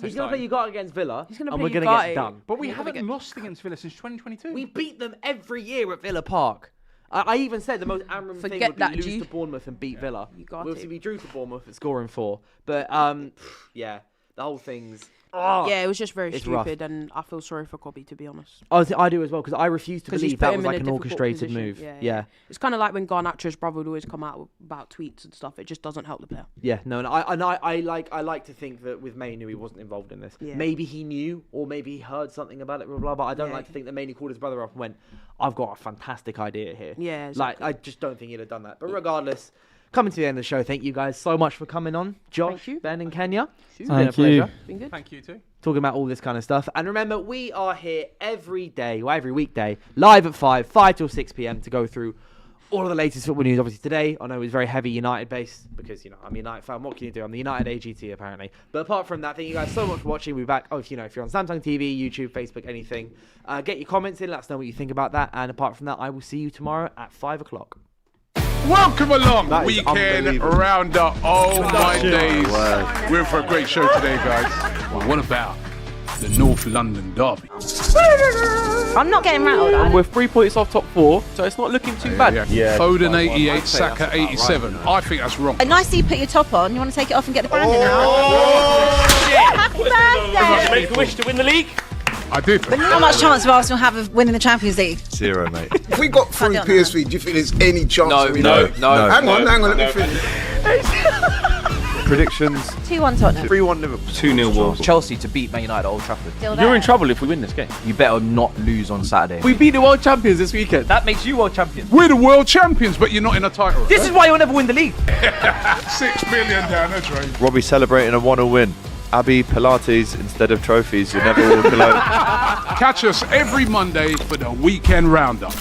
He's gonna play Ugarte against Villa, He's gonna and play we're gonna Ugarte. get done. But we haven't lost against Villa since 2022. We beat them every year at Villa Park. I even said the most Amorim thing would be lose to Bournemouth and beat Villa. Obviously, we drew to Bournemouth at scoring 4. But, the whole thing's... Yeah, it was just very stupid, rough. and I feel sorry for Kobe, to be honest. I do as well, because I refuse to 'Cause he's believe put that him was in like a an difficult orchestrated position. move. Yeah. It's kind of like when Garnacho's brother would always come out about tweets and stuff. It just doesn't help the player. Yeah, no, and I like to think that with Maino he wasn't involved in this. Yeah. Maybe he knew, or maybe he heard something about it, blah blah. But I don't like to think that Maino called his brother up and went, "I've got a fantastic idea here." Yeah, like I just don't think he'd have done that. But regardless, coming to the end of the show, thank you guys so much for coming on, Josh, Ben, and Kenya. It's been a pleasure. It's been good. Thank you too. Talking about all this kind of stuff. And remember, we are here every weekday, live at 5 till 6 p.m. to go through all of the latest football news. Obviously today, I know it was very heavy United based because, I'm a United fan. What can you do? I'm the United AGT apparently. But apart from that, thank you guys so much for watching. We'll be back. If you're on Samsung TV, YouTube, Facebook, anything, get your comments in. Let us know what you think about that. And apart from that, I will see you tomorrow at 5 o'clock. Welcome along, That is weekend unbelievable. roundup. Oh my days. We're in for a great show today, guys. Well, what about the North London derby? I'm not getting rattled. And we're 3 points off top 4, so it's not looking too bad. Yeah, Foden I'd 88, say Saka that's about 87. right, I think that's wrong. A nice that you put your top on. You want to take it off and get the branding out? Happy birthday! Make a wish to win the league. I did. How much chance do Arsenal have of winning the Champions League? 0, mate. If we got through Can't do it PSV, do you think there's any chance? No. Hang on, let me finish. Predictions 2-1 Tottenham. 3-1 Liverpool. 2-0 Wolves. Chelsea to beat Man United at Old Trafford. Still You're there. in trouble if we win this game. You better not lose on Saturday. We beat the world champions this weekend. That makes you world champion. We're the world champions, but you're not in a title. This is why you'll never win the league. 6 million down the drain. Robbie celebrating a 1-0 win. Abby Pilates instead of trophies. You'll never walk alone. Catch us every Monday for the weekend roundup.